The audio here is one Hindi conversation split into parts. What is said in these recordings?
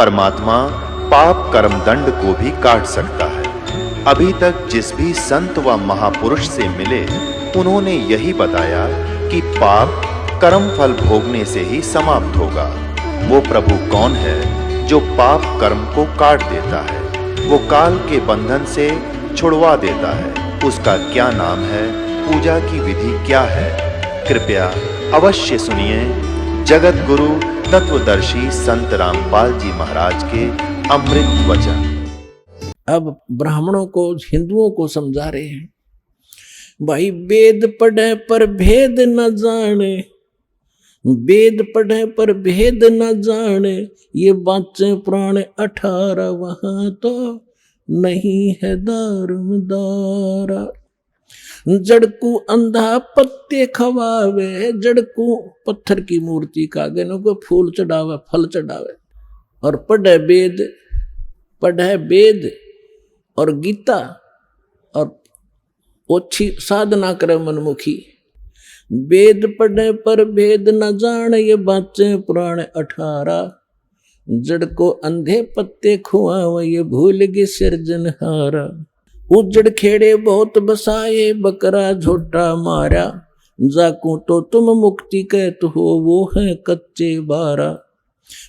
परमात्मा पाप कर्म दंड को भी काट सकता है। अभी तक जिस भी संत व महापुरुष से मिले, उन्होंने यही बताया कि पाप कर्म फल भोगने से ही समाप्त होगा। वो प्रभु कौन है जो पाप कर्म को काट देता है, वो काल के बंधन से छुड़वा देता है। उसका क्या नाम है, पूजा की विधि क्या है? कृपया अवश्य सुनिए जगत गुरु तत्वदर्शी संत रामपाल जी महाराज के अमृत वचन। अब ब्राह्मणों को, हिंदुओं को समझा रहे हैं, भाई वेद पढ़े पर भेद न जाने, वेद पढ़े पर भेद न जाने, ये बाँचे प्राण 18, वहां तो नहीं है दारमदारा। जड़कू अंधा पत्ते खवावे, जड़कू पत्थर की मूर्ति का गनों को फूल चढ़ावे, फल चढ़ावे, और पढ़े वेद और गीता और ओछी साधना करे मनमुखी। वेद पढ़े पर भेद न जाने, ये बाँचे पुराण 18, जड़ को अंधे पत्ते खुआवे, ये भूल गए सिरजनहारा। उजड़ खेड़े बहुत बसाए, बकरा झोटा मारा, जाकू तो तुम मुक्ति कहत हो, वो है कच्चे बारा।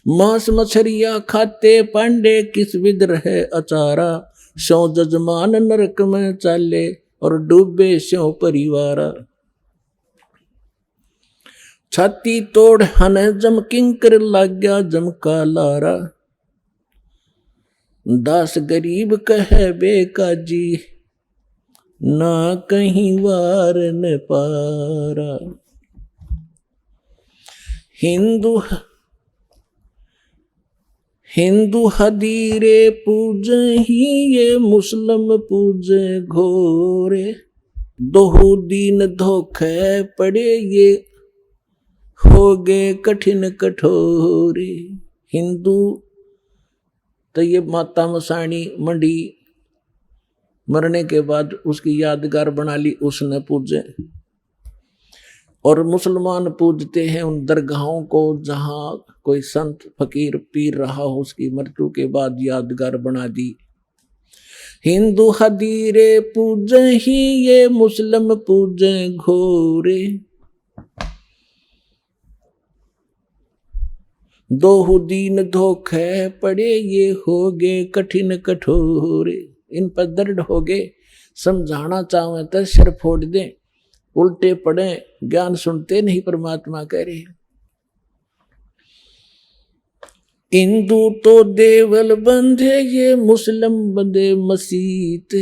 मांस मछरिया खाते पांडे, किस विद रहे अचारा, सौ जजमान नरक में चाले, और डूबे स्यों परिवारा। छाती तोड़ हन जम किंकर, लाग्या जम का लारा। दास गरीब कहे बेकाजी, ना कहीं वार न पारा। हिंदू हदीरे पूजे ही, ये मुस्लिम पूजे घोरे। दोहु दीन धोखे पड़े, ये हो गए कठिन कठोरे। हिंदू तो ये माता मसाणी मंडी मरने के बाद उसकी यादगार बना ली, उसने पूजे। और मुसलमान पूजते हैं उन दरगाहों को जहां कोई संत फकीर पीर रहा हो, उसकी मृत्यु के बाद यादगार बना दी। हिंदू हदीरे पूजे ही, ये मुस्लिम पूजे घोरे। दोहु दीन धोखे पड़े, ये हो गए कठिन कठोरे। इन पर दर्द हो गए, समझाना चाहे तो सिर फोड़ दें, उल्टे पड़े, ज्ञान सुनते नहीं। परमात्मा कह रहे हिंदू तो देवल बंधे, ये मुस्लिम बंधे मसीत।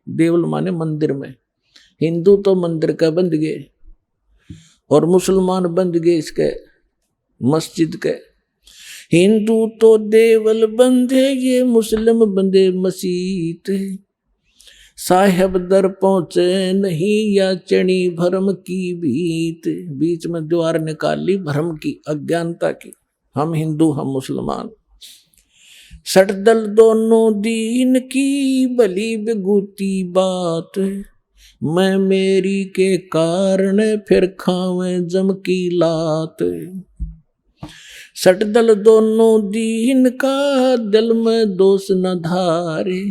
देवल माने मंदिर में, हिंदू तो मंदिर का बंध गए और मुसलमान बंध गए इसके मस्जिद के। हिंदू तो देवल बंधे, ये मुस्लिम बंधे मसीत। साहेब दर पहुंचे नहीं, या चढ़ी भरम की भीत। बीच में द्वार निकाल ली भरम की, अज्ञानता की। हम हिंदू हम मुसलमान, सटदल दोनों दीन की, भली बेगूती बात। मैं मेरी के कारण, फिर खावे जम की लात। सटदल दोनों दीन का, दिल में दोष न धारे।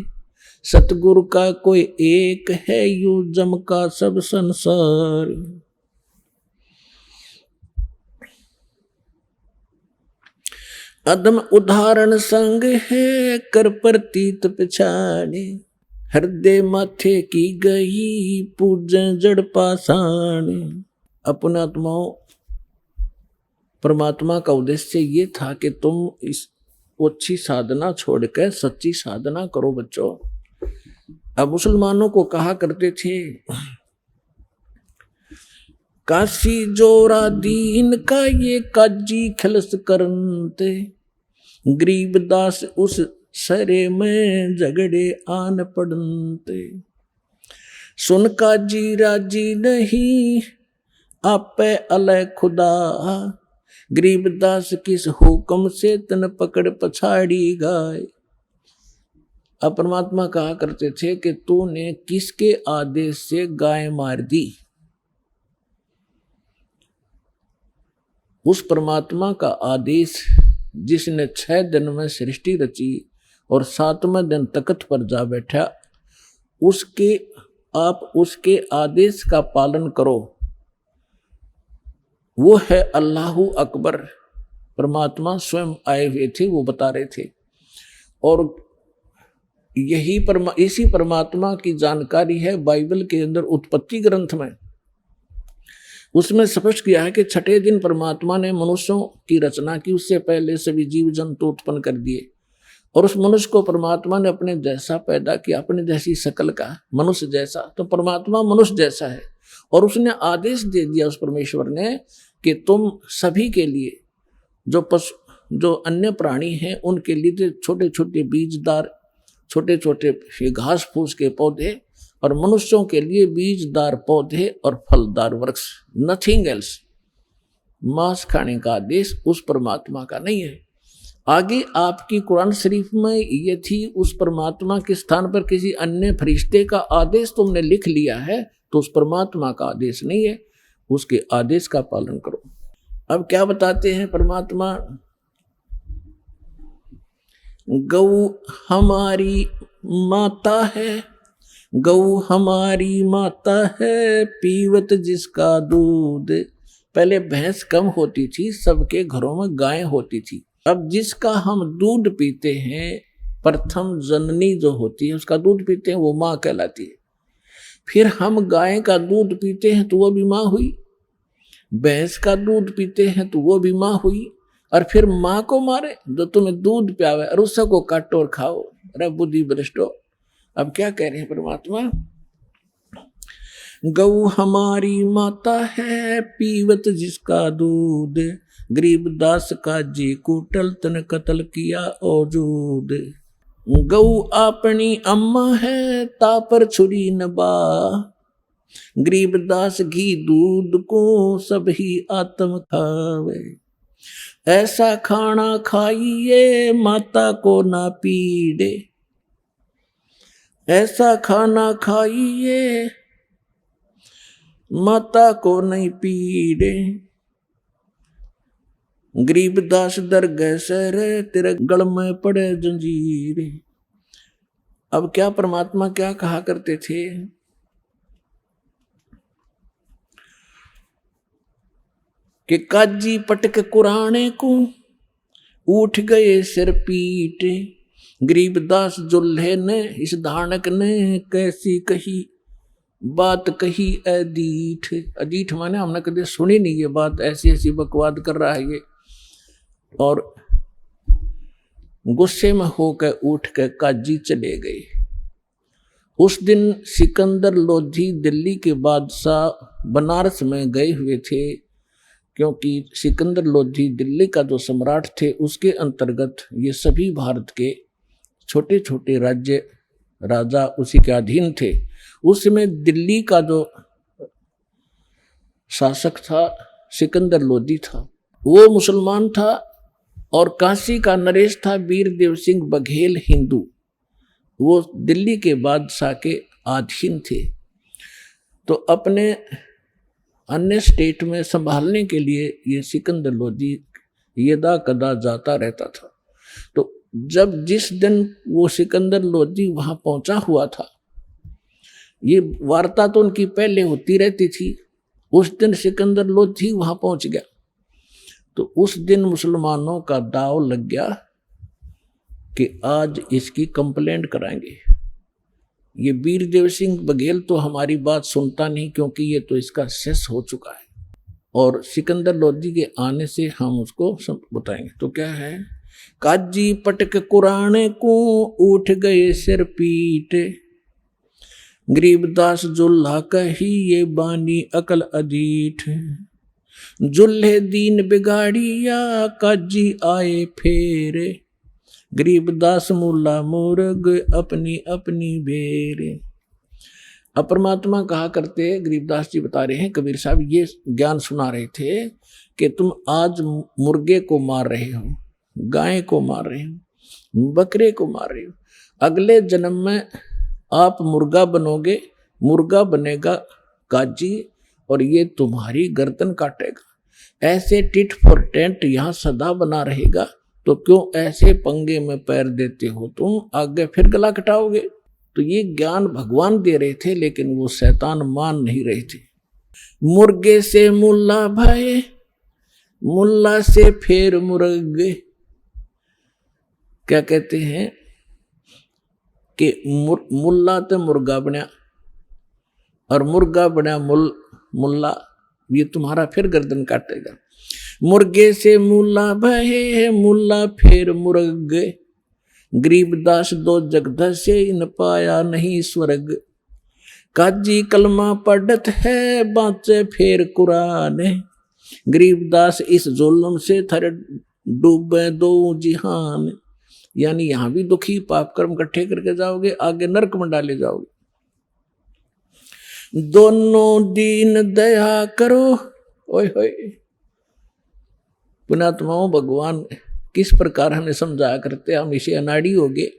सतगुरु का कोई एक है, यू जम का सब संसार। अदम उदाहरण संग है, कर प्रतीत पिछाड़े। हृदय माथे की गई, पूजे जड़ पाषाण। अपने आत्माओं, परमात्मा का उद्देश्य ये था कि तुम इस ओछी साधना छोड़कर सच्ची साधना करो बच्चों। अब मुसलमानों को कहा करते थे, काशी जोरा दीन का, ये काजी खलस करनते। गरीबदास उस सरे में, झगड़े आन पड़नते। सुन काजी राजी नहीं, आपे अलय खुदा। गरीबदास किस हुक्म से तन पकड़ पछाड़ी गाय। अब परमात्मा कहा करते थे कि तूने किसके आदेश से गाय मार दी। उस परमात्मा का आदेश जिसने 6 दिन में सृष्टि रची और 7वें दिन तख्त पर जा बैठा, आप उसके आदेश का पालन करो। वो है अल्लाहु अकबर। परमात्मा स्वयं आए हुए थे, वो बता रहे थे। और इसी परमात्मा की जानकारी है बाइबल के अंदर उत्पत्ति ग्रंथ में। उसमें स्पष्ट किया है कि 6ठे दिन परमात्मा ने मनुष्यों की रचना की, उससे पहले सभी जीव जंतु उत्पन्न कर दिए और उस मनुष्य को परमात्मा ने अपने जैसा पैदा किया, अपने जैसी शकल का, मनुष्य जैसा। तो परमात्मा मनुष्य जैसा है और उसने आदेश दे दिया उस परमेश्वर ने कि तुम सभी के लिए, जो अन्य प्राणी हैं उनके लिए छोटे छोटे बीजदार, छोटे छोटे घास फूस के पौधे, और मनुष्यों के लिए बीजदार पौधे और फलदार वृक्ष, नथिंग एल्स। मांस खाने का आदेश उस परमात्मा का नहीं है। आगे आपकी कुरान शरीफ में ये थी, उस परमात्मा के स्थान पर किसी अन्य फरिश्ते का आदेश तुमने लिख लिया है, तो उस परमात्मा का आदेश नहीं है, उसके आदेश का पालन करो। अब क्या बताते हैं परमात्मा? गौ हमारी माता है, गौ हमारी माता है, पीवत जिसका दूध। पहले भैंस कम होती थी, सबके घरों में गाय होती थी। अब जिसका हम दूध पीते हैं, प्रथम जननी जो होती है उसका दूध पीते हैं, वो माँ कहलाती है। फिर हम गाय का दूध पीते हैं तो वो भी माँ हुई, भैंस का दूध पीते हैं तो वो भी माँ हुई, और फिर माँ को मारे जो तुम्हें दूध प्यावे और उसको काटो और खाओ। अरे बुद्धि भ्रष्टो। अब क्या कह रहे हैं परमात्मा? गौ हमारी माता है, पीवत जिसका दूध, गरीबदास का जी कुटल तन कत्ल किया औजूद। गौ अपनी अम्मा है, तापर छुरी नबा, गरीबदास घी दूध को सब ही आत्म खावे। ऐसा खाना खाइए माता को ना पीड़े, ऐसा खाना खाइए माता को नहीं पीड़े। गरीबदास दरगह सर तेरे गल में पड़े जंजीर। अब क्या परमात्मा क्या कहा करते थे? कि काजी पटक कुराने को उठ गए सिर पीट। गरीबदास जुल्हे ने इस धानक ने कैसी कही बात कही अदीठ। अदीठ माने हमने कभी सुनी नहीं ये बात, ऐसी ऐसी बकवाद कर रहा है ये। और गुस्से में होकर उठ कर काजी चले गए। उस दिन सिकंदर लोधी दिल्ली के बादशाह बनारस में गए हुए थे, क्योंकि सिकंदर लोधी दिल्ली का जो सम्राट थे उसके अंतर्गत ये सभी भारत के छोटे छोटे राजा उसी के अधीन थे। उस समय दिल्ली का जो शासक था सिकंदर लोधी था, वो मुसलमान था, और काशी का नरेश था वीरदेव सिंह बघेल हिंदू, वो दिल्ली के बादशाह के अधीन थे। तो अपने अन्य स्टेट में संभालने के लिए ये सिकंदर लोधी यदा कदा जाता रहता था। तो जिस दिन वो सिकंदर लोधी वहां पहुंचा हुआ था, ये वार्ता तो उनकी पहले होती रहती थी, उस दिन सिकंदर लोधी वहां पहुंच गया। तो उस दिन मुसलमानों का दाव लग गया कि आज इसकी कंप्लेंट कराएंगे। ये वीरदेव सिंह बघेल तो हमारी बात सुनता नहीं, क्योंकि ये तो इसका शेष हो चुका है, और सिकंदर लोधी के आने से हम उसको सब बताएंगे। तो क्या है? काजी पटक कुराने को उठ गए सिर पीट, गरीबदास जुल्हा कही ये बानी अकल अदीठ। जुल्हे दीन बिगाड़िया काजी आए फेरे, गरीबदास मुल्ला मुर्ग अपनी अपनी बेरे। अब परमात्मा कहा करते, गरीबदास जी बता रहे हैं, कबीर साहब ये ज्ञान सुना रहे थे कि तुम आज मुर्गे को मार रहे हो, गाय को मार रहे हो, बकरे को मार रहे हो, अगले जन्म में आप मुर्गा बनोगे, मुर्गा बनेगा काजी और ये तुम्हारी गर्दन काटेगा। ऐसे टिट फॉर टेंट यहाँ सदा बना रहेगा तो क्यों ऐसे पंगे में पैर देते हो तुम, आगे फिर गला कटाओगे। तो ये ज्ञान भगवान दे रहे थे, लेकिन वो शैतान मान नहीं रहे थे। मुर्गे से मुल्ला भाई, मुल्ला से फिर मुर्गे। क्या कहते हैं कि मुल्ला तो मुर्गा बना और मुर्गा बना मुल्ला, ये तुम्हारा फिर गर्दन काटेगा। मुर्गे से मुल्ला भये, मुल्ला फिर मुर्गे। गरीबदास दो जगदश से इन पाया नहीं स्वर्ग। काजी कलमा पढ़त है, बाँचे फिर कुरान। गरीबदास इस जुल्म से थर डूबे दो जिहान। यानी यहां भी दुखी पाप कर्म इकट्ठे करके जाओगे, आगे नरक में डाले जाओगे। दोनों दीन दया करो, ओए होए। पुण्यात्माओं, भगवान किस प्रकार हमें समझाया करते, हम इसे अनाड़ी हो गए।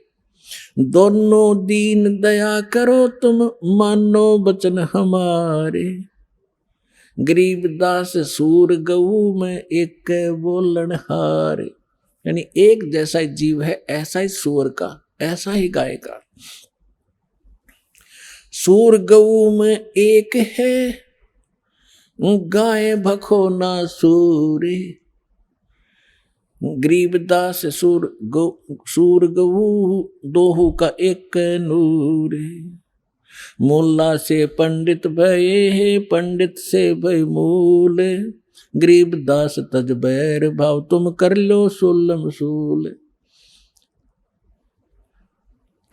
दोनों दीन दया करो, तुम मानो बचन हमारे। गरीबदास सूर गऊ में एक बोलन हारे। यानी एक जैसा ही जीव है, ऐसा ही सूर का, ऐसा ही गाय का। सूर गऊ में एक है, गाय भखो ना सूरे। गरीबदास सूर गऊ दोहू का एक नूर। मुल्ला से पंडित भये, पंडित से भय मूल। गरीबदास तज बैर भाव, तुम कर लो सुलम सूल।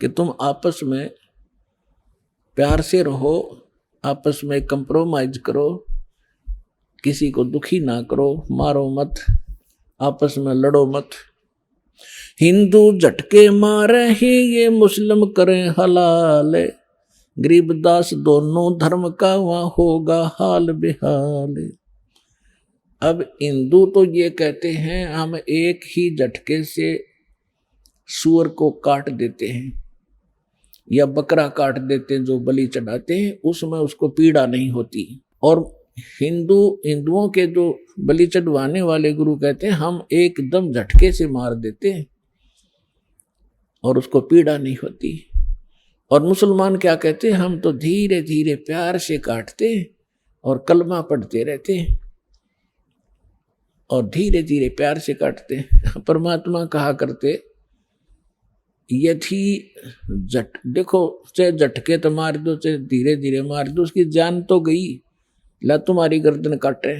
कि तुम आपस में प्यार से रहो, आपस में कंप्रोमाइज करो, किसी को दुखी ना करो, मारो मत, आपस में लड़ो मत। हिंदू झटके मारे ही, ये मुस्लिम करें हलाल। गरीबदास दोनों धर्म का वहां होगा हाल बेहाल। अब हिंदू तो ये कहते हैं हम एक ही झटके से सूअर को काट देते हैं या बकरा काट देते हैं, जो बलि चढ़ाते हैं उसमें उसको पीड़ा नहीं होती। और हिंदुओं के जो बलि चढ़वाने वाले गुरु कहते हैं हम एकदम झटके से मार देते हैं और उसको पीड़ा नहीं होती। और मुसलमान क्या कहते हैं, हम तो धीरे धीरे प्यार से काटते हैं और कलमा पढ़ते रहते हैं और धीरे धीरे प्यार से काटते हैं। परमात्मा कहा करते, यदि देखो चाहे झटके तो मार दो, चाहे धीरे धीरे मार दो, उसकी जान तो गई। ला तुम्हारी गर्दन काटे,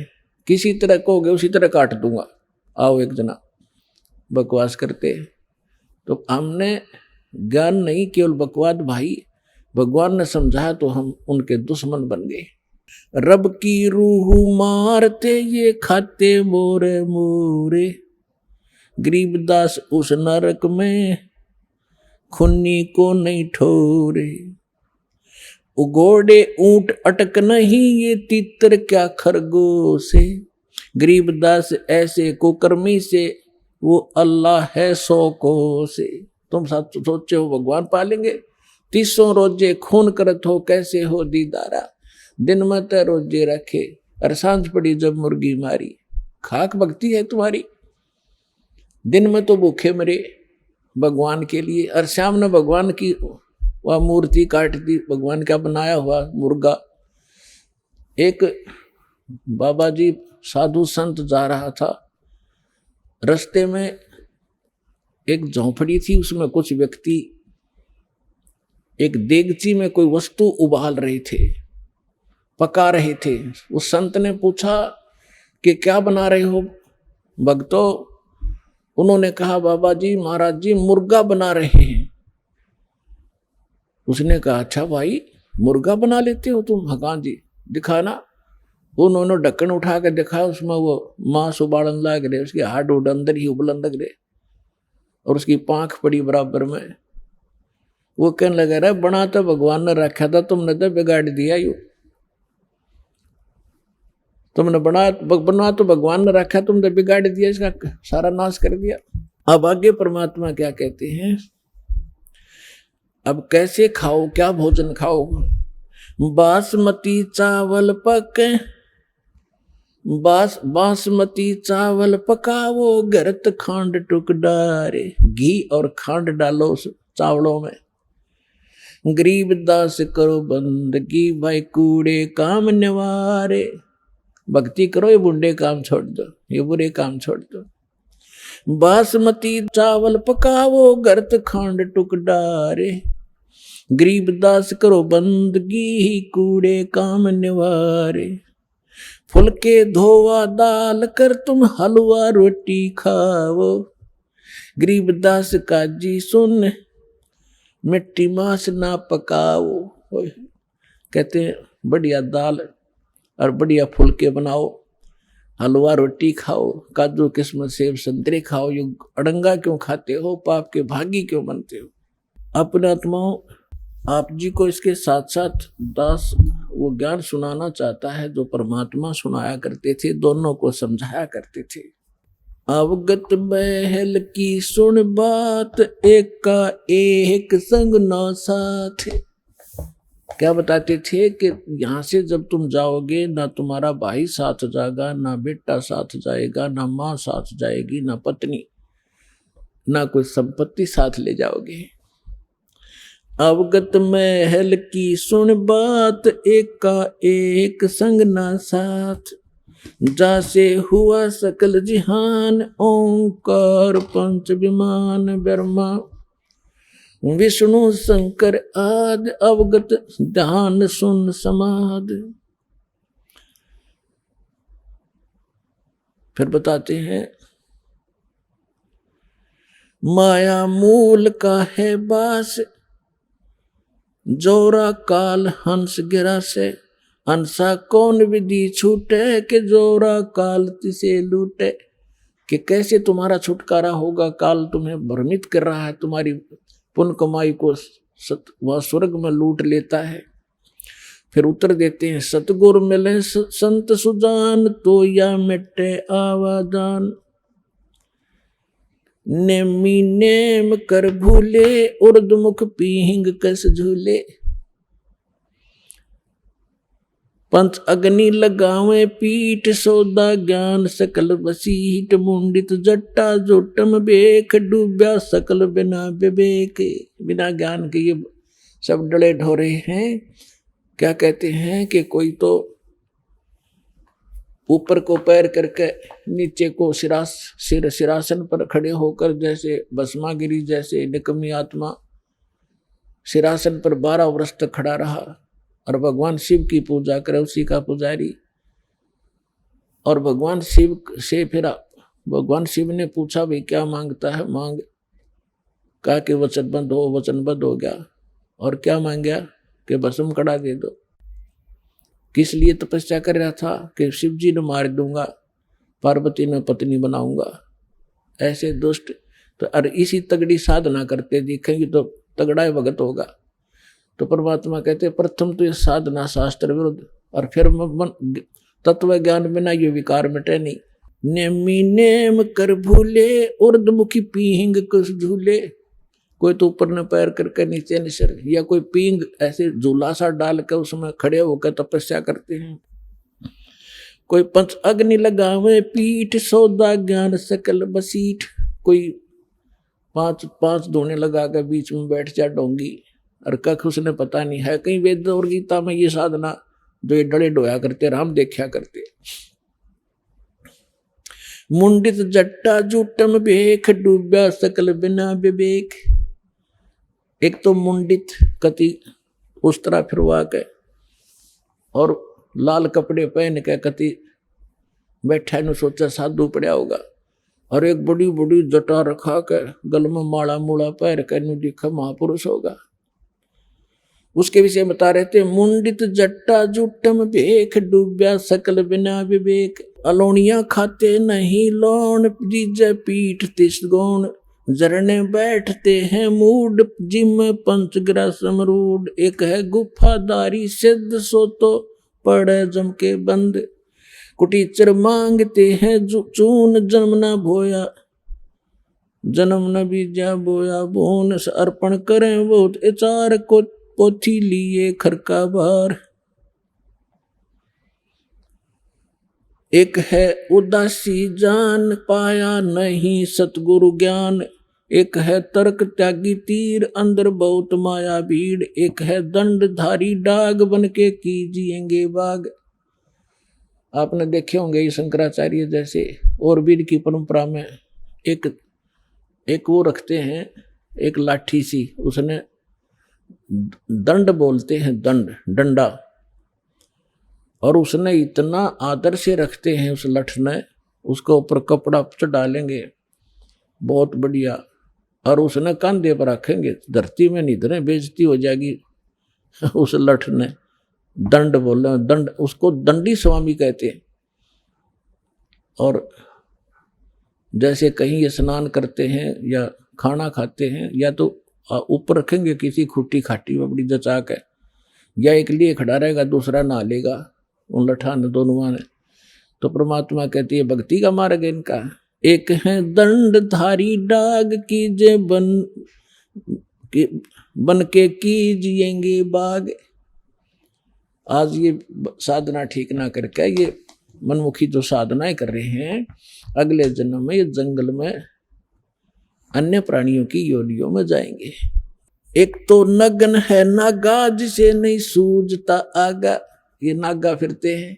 किसी तरह कहोगे उसी तरह काट दूंगा, आओ एक जना। बकवास करते। तो हमने ज्ञान नहीं, केवल बकवाद भाई। भगवान ने समझाया तो हम उनके दुश्मन बन गए। रब की रूह मारते ये खाते मोरे मोरे। गरीबदास उस नरक में खुन्नी को नहीं ठोरे। उगोड़े ऊंट अटक नहीं ये तीतर क्या खरगोश है। गरीबदास ऐसे कुकर्मी से वो अल्लाह है 100 कोस से। तुम सोचे हो भगवान पालेंगे, 300 रोजे खून करत हो कैसे हो दीदारा। दिन में तो रोजे रखे और सांझ पड़ी जब मुर्गी मारी। खाक भक्ति है तुम्हारी। दिन में तो भूखे मरे भगवान के लिए, और शाम ने भगवान की वह मूर्ति काट दी, भगवान का बनाया हुआ मुर्गा। एक बाबा जी साधु संत जा रहा था, रास्ते में एक झोंपड़ी थी, उसमें कुछ व्यक्ति एक देगची में कोई वस्तु उबाल रहे थे, पका रहे थे। उस संत ने पूछा कि क्या बना रहे हो भक्तों? उन्होंने कहा बाबा जी महाराज जी मुर्गा बना रहे हैं। उसने कहा अच्छा भाई मुर्गा बना लेते हो तुम? हाँ जी दिखाना। उन्होंने ढक्कन उठा कर दिखाया, उसमें वो मांस उबालन लग रहे, उसके हाड उड अंदर ही उबलन लग रहे और उसकी पांख पड़ी बराबर में। वो कहने लगा रहा बना तो भगवान ने रखा था, तुमने तो बिगाड़ दिया। यू तुमने बना तो भगवान ने रखा, तुमने बिगाड़ दिया, इसका सारा नाश कर दिया। अब आगे परमात्मा क्या कहते हैं, अब कैसे खाओ, क्या भोजन खाओ? बासमती चावल पके बासमती चावल पकावो, गरत खांड टुक डारे। घी और खांड डालो उस चावलों में। गरीब दास करो बंदगी, भाई कूड़े काम निवारे। भक्ति करो, ये बुंडे काम छोड़ दो, ये बुरे काम छोड़ दो। बासमती चावल पकावो, गरत खांड टुक डारे। गरीब दास करो बंदगी, कूड़े काम निवारे। फुलके धोवा दाल कर, तुम हलवा रोटी खाओ। गरीब दास का जी सुन, मिट्टी मांस ना पकाओ। कहते हैं बढ़िया दाल और बढ़िया फुलके बनाओ, हलवा रोटी खाओ, काजू किस्मत सेब संतरे खाओ। ये अड़ंगा क्यों खाते हो, पाप के भागी क्यों बनते हो। अपने आत्माओं, आप जी को इसके साथ साथ दास वो ज्ञान सुनाना चाहता है जो परमात्मा सुनाया करते थे, दोनों को समझाया करते थे। अवगत महल की सुन बात, एक का एक संग नौ साथ। क्या बताते थे कि यहाँ से जब तुम जाओगे, ना तुम्हारा भाई साथ जाएगा, ना बेटा साथ जाएगा, ना माँ साथ जाएगी, ना पत्नी, ना कोई संपत्ति साथ ले जाओगे। अवगत महल की सुन बात, एक का एक संग ना साथ। जासे हुआ सकल जिहान, ओंकार पंच विमान ब्रह्मा विष्णु शंकर आदि। अवगत ध्यान सुन समाद। फिर बताते हैं, माया मूल का है बास, जोरा काल हंस गिरा से। हंसा कौन विधि छूटे, के जोरा काल तिसे लूटे। कि कैसे तुम्हारा छुटकारा होगा, काल तुम्हें भ्रमित कर रहा है, तुम्हारी पुण्य कमाई को वह स्वर्ग में लूट लेता है। फिर उत्तर देते हैं, सतगुर मिले संत सुजान, तो या मिटे आवाजान। नेमी नेम कर भूले, उर्दमुख पीहिंग कस झूले। पंच अग्नि लगावे पीठ, सौदा ज्ञान सकल बसीठ। मुंडित जट्टा जोटम बेख, डूब्या सकल बिना विवेक। बिना ज्ञान के ये सब डले ढोरे हैं। क्या कहते हैं कि कोई तो ऊपर को पैर करके, नीचे को सिरासन पर खड़े होकर, जैसे भस्मागिरी जैसे निकम्मी आत्मा सिरासन पर 12 वर्ष तक खड़ा रहा और भगवान शिव की पूजा करे, उसी का पुजारी। और भगवान शिव से फिर भगवान शिव ने पूछा, भाई क्या मांगता है, मांग। कहा कि वचनबद्ध हो, वचनबद्ध हो गया। और क्या मांगा कि भस्म कड़ा दे दो। किस लिए तपस्या कर रहा था कि शिव जी ने मार दूंगा, पार्वती ने पत्नी बनाऊंगा। ऐसे दुष्ट तो और इसी तगड़ी साधना करते दिखेंगे तो तगड़ा भगत होगा। तो परमात्मा कहते प्रथम तो ये साधना शास्त्र विरुद्ध, और फिर तत्व ज्ञान बिना ये विकार मिटे नहीं। नेमी नेम कर भूले, उर्दमुखी पीहिंग कुछ झूले। कोई तो ऊपर न पैर करके नीचे निसर, या कोई पींग ऐसे झूला सा डाल कर उसमें खड़े होकर तपस्या करते हैं। कोई पंच अग्नि लगावे पीठ, सौदा ज्ञान सकल बसीठ। कोई पांच धोने लगा कर बीच में बैठ जा डोंगी, और कख उसने पता नहीं है। कहीं वेद और गीता में ये साधना जो ये डले डोया करते, राम देखा करते। मुंडित जट्टा जूटम बेख, डूब्या सकल बिना विवेक। एक तो मुंडित कति उस तरह फिरवा के और लाल कपड़े पहन के कति बैठा न, सोचा साधु पड़ा होगा। और एक बड़ी बड़ी जटा रखा के गल में माला मूला पैर के नु दिखा महापुरुष होगा। उसके विषय बता रहे थे, मुंडित जट्टा जुटम बेख, डूब्या सकल बिना विवेक। अलोनिया खाते नहीं लोन, जीजे पीठ तिस गौण। जरने बैठते हैं मूड, जिम पंचग्रह समरूड। एक है गुफादारी सिद्ध, सो तो पड़े जम के बंद। कुटीचर मांगते हैं चून, जन्म न भोया, जन्म न बीजा बोया। बोन अर्पण करें बहुत एचार को, पोथी लिए खरका बार। एक है उदासी जान पाया नहीं सतगुरु ज्ञान, एक है तर्क त्यागी तीर अंदर बहुत माया भीड़, एक है दंडधारी डाग बन के कीजिएंगे बाग। आपने देखे होंगे ये शंकराचार्य जैसे और वीर की परंपरा में एक वो रखते हैं, एक लाठी सी, उसने दंड बोलते हैं, डंडा, और उसने इतना आदर से रखते हैं उस लठ ने, उसके ऊपर कपड़ा डालेंगे बहुत बढ़िया, और उसने कंधे पर रखेंगे, धरती में नहीं धरे, बेइज्जती हो जाएगी। उस लठ ने दंड बोले, दंड, उसको दंडी स्वामी कहते हैं। और जैसे कहीं स्नान करते हैं या खाना खाते हैं, या तो ऊपर रखेंगे किसी खुट्टी खाटी में बड़ी जचाक है, या एक लिए खड़ा रहेगा दूसरा नहा लेगा उन लठा ने दोनों ने। तो परमात्मा कहती है भक्ति का मार्ग इनका। एक है दंडधारी डाग कीजे बन के कीजिएंगे बाग। आज ये साधना ठीक ना करके ये मनमुखी जो साधनाएं कर रहे हैं, अगले जन्म में ये जंगल में अन्य प्राणियों की योनियों में जाएंगे। एक तो नगन है नागा जिसे नहीं सूझता आगा, ये नागा फिरते हैं,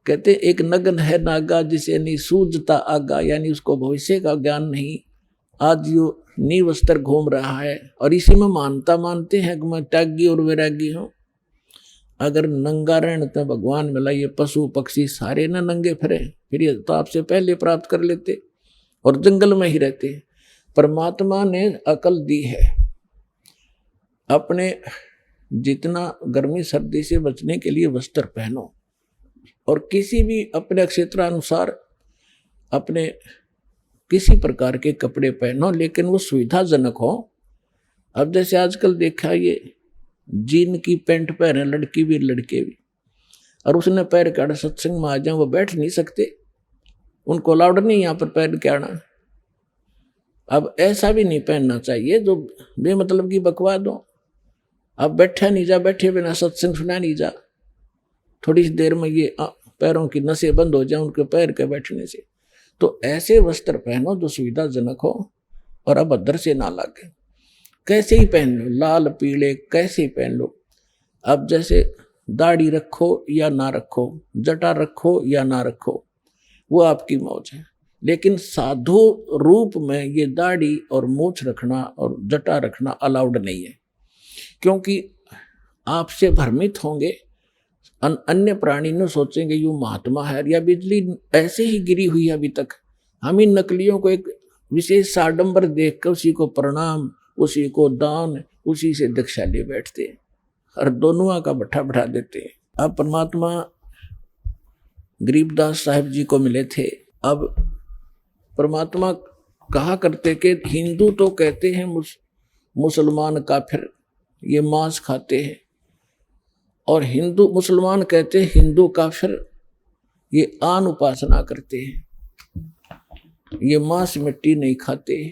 कहते एक नगन है नागा जिसे नहीं सूझता आगा, यानी उसको भविष्य का ज्ञान नहीं। आज यो नीवस्त्र घूम रहा है और इसी में मानते हैं कि मैं त्यागी और वैरागी हूं। अगर नंगा रहने तो भगवान मिला, ये पशु पक्षी सारे ना नंगे फिरे, फिर ये तो आपसे पहले प्राप्त कर लेते और जंगल में ही रहते। परमात्मा ने अकल दी है, अपने जितना गर्मी सर्दी से बचने के लिए वस्त्र पहनो, और किसी भी अपने क्षेत्रानुसार अपने किसी प्रकार के कपड़े पहनो, लेकिन वो सुविधाजनक हो। अब जैसे आजकल देखा, ये जीन की पैंट पहने लड़की भी लड़के भी, और उसने पैर के आड़ा सत्संग में आ जाए, वो बैठ नहीं सकते, उनको अलाउड नहीं यहाँ पर पैर के आना। अब ऐसा भी नहीं पहनना चाहिए जो बेमतलब की बकवाद हो। अब बैठा नहीं जा, बैठे बिना सत्संग सुना नहीं जा, थोड़ी सी देर में ये पैरों की नसें बंद हो जाए उनके पैर के बैठने से। तो ऐसे वस्त्र पहनो जो सुविधाजनक हो और अभद्र से ना लगे। कैसे ही पहन लो, लाल पीले कैसे ही पहन लो। अब जैसे दाढ़ी रखो या ना रखो, जटा रखो या ना रखो, वो आपकी मौज है, लेकिन साधु रूप में ये दाढ़ी और मूछ रखना और जटा रखना अलाउड नहीं है, क्योंकि आपसे भ्रमित होंगे। अन्य प्राणी न सोचेंगे यू महात्मा है, या बिजली ऐसे ही गिरी हुई है अभी तक। हम इन नकलियों को एक विशेष साडंबर देख कर उसी को प्रणाम, उसी को दान, उसी से दीक्षा ले बैठते हैं और दोनों का भट्ठा बढ़ा देते हैं। अब परमात्मा गरीबदास साहिब जी को मिले थे। अब परमात्मा कहा करते कि हिंदू तो कहते हैं मुसलमान काफिर, ये मांस खाते हैं, और हिंदू मुसलमान कहते हैं हिंदू काफिर, ये आन उपासना करते हैं, ये मांस मिट्टी नहीं खाते।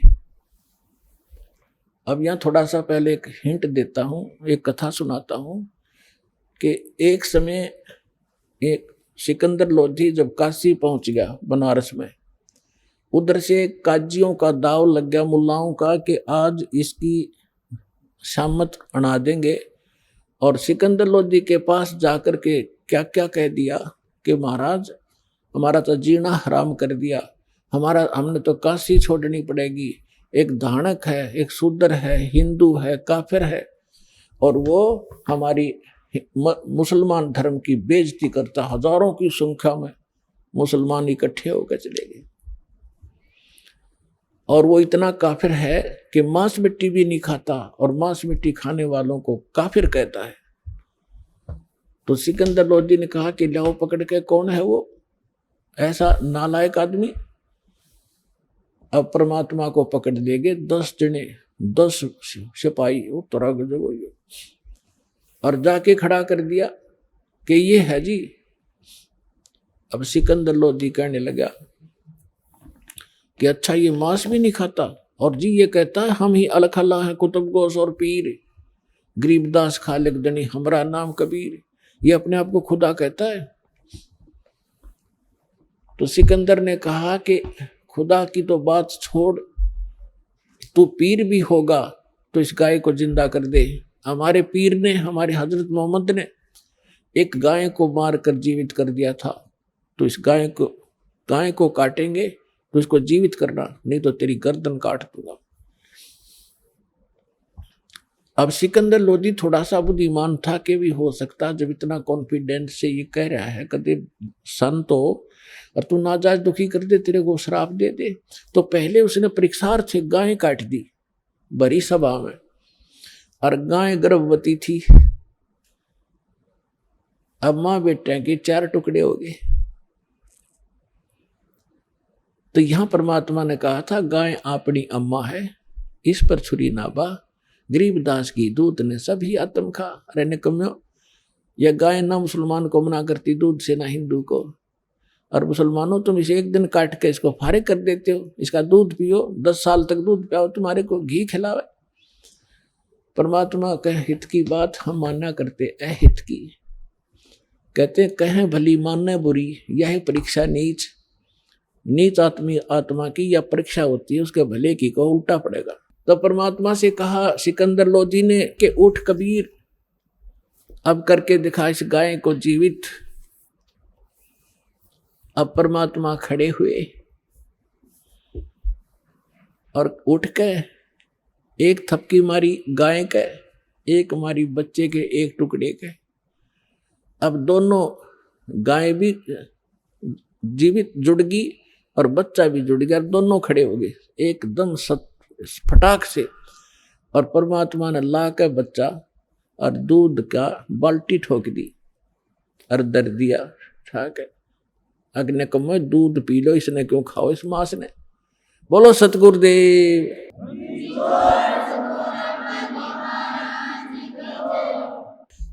अब यहाँ थोड़ा सा पहले एक हिंट देता हूँ, एक कथा सुनाता हूँ कि एक समय एक सिकंदर लोधी जब काशी पहुंच गया बनारस में, उधर से काजियों का दाव लग गया मुल्लाओं का कि आज इसकी शामत अड़ा देंगे। और सिकंदर लोधी के पास जाकर के क्या क्या कह दिया कि महाराज हमारा तो जीना हराम कर दिया, हमने तो काशी छोड़नी पड़ेगी। एक धानक है, एक शूद्र है, हिंदू है, काफिर है, और वो हमारी मुसलमान धर्म की बेइज्जती करता। हजारों की संख्या में मुसलमान इकट्ठे होकर चले गए, और वो इतना काफिर है कि मांस मिट्टी भी नहीं खाता, और मांस मिट्टी खाने वालों को काफिर कहता है। तो सिकंदर लोधी ने कहा कि लाओ पकड़ के, कौन है वो ऐसा नालायक आदमी। अब परमात्मा को पकड़ लेंगे 10 जने, 10 सिपाही उत्तरा गजब, और जाके खड़ा कर दिया कि ये है जी। अब सिकंदर लोधी कहने लगा कि अच्छा ये मांस भी नहीं खाता, और जी ये कहता है हम ही अलखल्ला हैं, कुतुब गोस और पीर, गरीबदास खालिक दनी हमारा नाम कबीर। ये अपने आप को खुदा कहता है। तो सिकंदर ने कहा कि खुदा की तो बात छोड़, तू पीर भी होगा तो इस गाय को जिंदा कर दे। हमारे पीर ने, हमारे हजरत मोहम्मद ने एक गाय को मार कर जीवित कर दिया था, तो इस गाय को काटेंगे तो इसको जीवित करना, नहीं तो तेरी गर्दन काट दूंगा। अब सिकंदर लोधी थोड़ा सा बुद्धिमान था कि भी हो सकता, जब इतना कॉन्फिडेंस से ये कह रहा है, कदे संत हो और तू नाजायज दुखी कर दे, तेरे को श्राप दे दे। तो पहले उसने परीक्षार्थ से गाय काट दी बड़ी सभा में, और गाय गर्भवती थी। अब मां बेटे के 4 टुकड़े हो गए। तो यहां परमात्मा ने कहा था गाय अपनी अम्मा है, इस पर छुरी ना बा, गरीबदास की दूध ने सभी आत्म खा। अरे निकम्यो, यह गाय ना मुसलमान को मना करती दूध से, ना हिंदू को। और मुसलमानों तुम इसे एक दिन काट के इसको फारे कर देते हो, इसका दूध पियो, 10 साल तक दूध पियाओ, तुम्हारे को घी खिलावे। परमात्मा कह हित की बात हम मानना करते, अहित की। कहते कहें भली मानना बुरी, यह परीक्षा नीच आत्मा की यह परीक्षा होती है, उसके भले की को उल्टा पड़ेगा। तो परमात्मा से कहा सिकंदर लोधी ने कि उठ कबीर, अब करके दिखा इस गाय को जीवित। अब परमात्मा खड़े हुए और उठ के एक थपकी मारी गाय के, एक मारी बच्चे के एक टुकड़े के। अब दोनों गाय भी जीवित जुड़ गई और बच्चा भी जुड़ गया, दोनों खड़े हो गए एकदम फटाक से। और परमात्मा ने ला के बच्चा और दूध का बाल्टी ठोक दी और दर दिया, ठीक है। अग्नि को मैं दूध पी लो, इसने क्यों खाओ इस मास ने। बोलो सतगुरुदेव।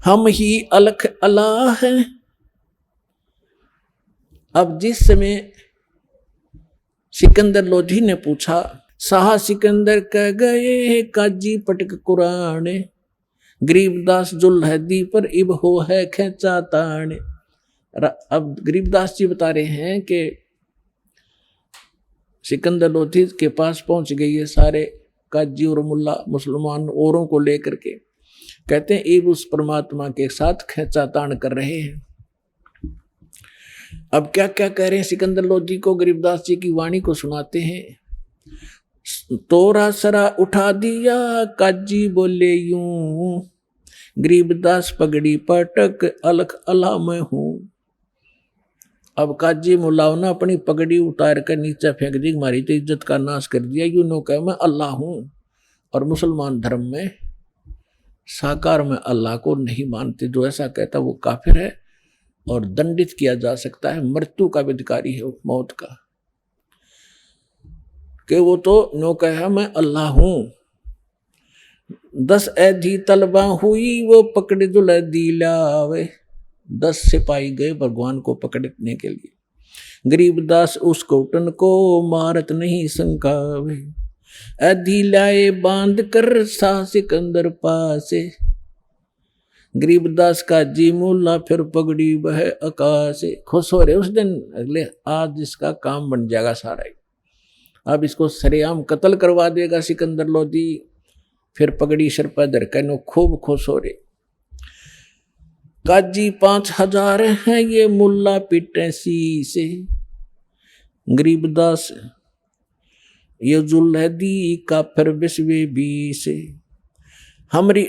हम ही अलख अल्लाह है। अब जिस समय सिकंदर लोधी ने पूछा, साहा सिकंदर कह गए काजी पटक कुरान, गरीबदास जुल्हदी पर इब हो है खेचा तान। अब गरीबदास जी बता रहे हैं कि सिकंदर लोधी के पास पहुंच गई है सारे काजी और मुल्ला मुसलमान औरों को लेकर के। कहते हैं इब उस परमात्मा के साथ खेचा तान कर रहे हैं। अब क्या क्या कह रहे हैं सिकंदर लोधी को, गरीबदास जी की वाणी को सुनाते हैं। तोरा सरा उठा दिया काजी बोले यूं, गरीबदास पगड़ी पटक अलख अला मैं हूं। अब काजी मुल्लाओं ने अपनी पगड़ी उतार कर नीचे फेंक दी, मारी तो इज्जत का नाश कर दिया। यूं नो कह मैं अल्लाह हूं। और मुसलमान धर्म में साकार में अल्लाह को नहीं मानते, जो ऐसा कहता वो काफिर है और दंडित किया जा सकता है, मृत्यु का भी अधिकारी है, मौत का। कि वो तो नो कहा मैं अल्लाह हूं। 10 ऐधी तलबा हुई वो पकड़ जुलदी लावे, 10 सिपाही गए भगवान को पकड़ने के लिए। गरीबदास उस कोटन को मारत नहीं संकावे, ऐधी लाए बांध कर सा सिकंदर पासे। गरीबदास का जी मुल्ला फिर पगड़ी बह आकाश। खुश हो रहे उस दिन, अगले आज इसका काम बन जाएगा सारा ही। अब इसको सरेआम कत्ल करवा देगा सिकंदर लोधी। फिर पगड़ी सर पर धर के नो खूब खुश हो रहे। काजी 5000 हैं ये मुल्ला पिटे सी से। गरीबदास ये जुल्हदी का फिर बिस्वे बी से। हमारी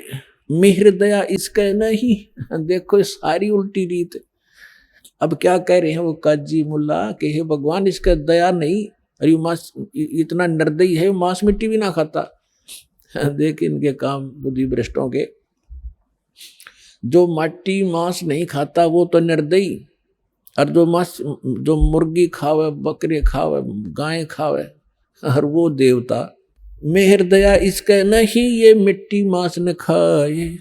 मिहर दया इसके नहीं, देखो सारी उल्टी रीत। अब क्या कह रहे हैं वो काजी मुल्ला कि हे भगवान इसका दया नहीं, अरे मांस इतना निर्दयी है, मांस मिट्टी भी ना खाता। देख इनके काम बुद्धि भ्रष्टों के, जो माटी मांस नहीं खाता वो तो निर्दयी, और जो मुर्गी खावे, बकरे खावे, गाय खावे, और वो देवता। मेहर दया इसके नहीं ये मिट्टी मांस न खाए।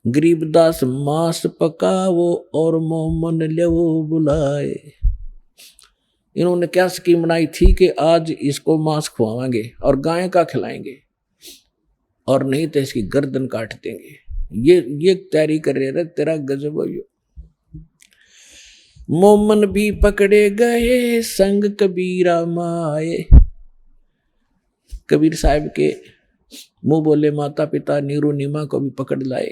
गरीबदास मांस पकावो और मोमन ले वो बुलाए। इन्होंने क्या स्कीम बनाई थी कि आज इसको मांस खुआवाएंगे और गाय का खिलाएंगे, और नहीं तो इसकी गर्दन काट देंगे। ये तैयारी कर रहे थे, तेरा गजब हो। मोमन भी पकड़े गए संग कबीरा माए। कबीर साहब के मुंह बोले माता पिता नीरू नीमा को भी पकड़ लाए।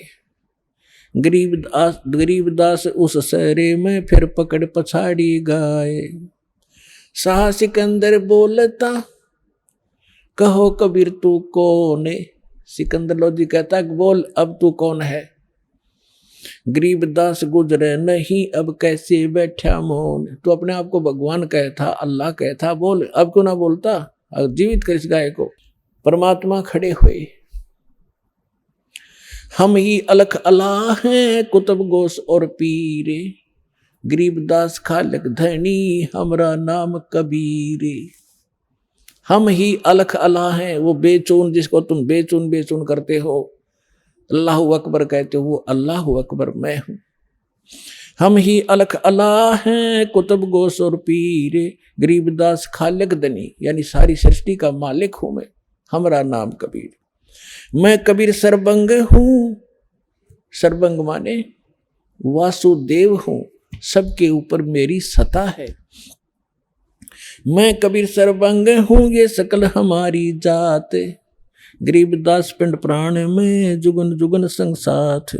गरीबदास उस सहरे में फिर पकड़ पछाड़ी गाए। शाह सिकंदर बोलता कहो कबीर तू कौन है। सिकंदर लोधी कहता है बोल अब तू कौन है। गरीबदास गुजरे नहीं अब कैसे बैठा मौन। तू अपने आप को भगवान कहता अल्लाह कहता बोल अब क्यों ना बोलता। जीवित कर इस गाय को। परमात्मा खड़े हुए। हम ही अलख अल्लाह हैं कुतुब गोस और पीरे। गरीबदास खालक धनी हमरा नाम कबीरे। हम ही अलख अल्लाह हैं वो बेचून जिसको तुम बेचून बेचून करते हो अल्लाह अकबर कहते हो वो अल्लाह अकबर मैं हूं। हम ही अलख अल्लाह हैं कुतुब गोस और पीरे। गरीबदास खालक धनी यानी सारी सृष्टि का मालिक हूं मैं। हमरा नाम कबीर। मैं कबीर सरबंग हूं। सरबंग माने वासुदेव हूं सबके ऊपर मेरी सत्ता है। मैं कबीर सरबंग हूं ये सकल हमारी जात। गरीबदास पिंड प्राण में जुगन जुगन संग साथ।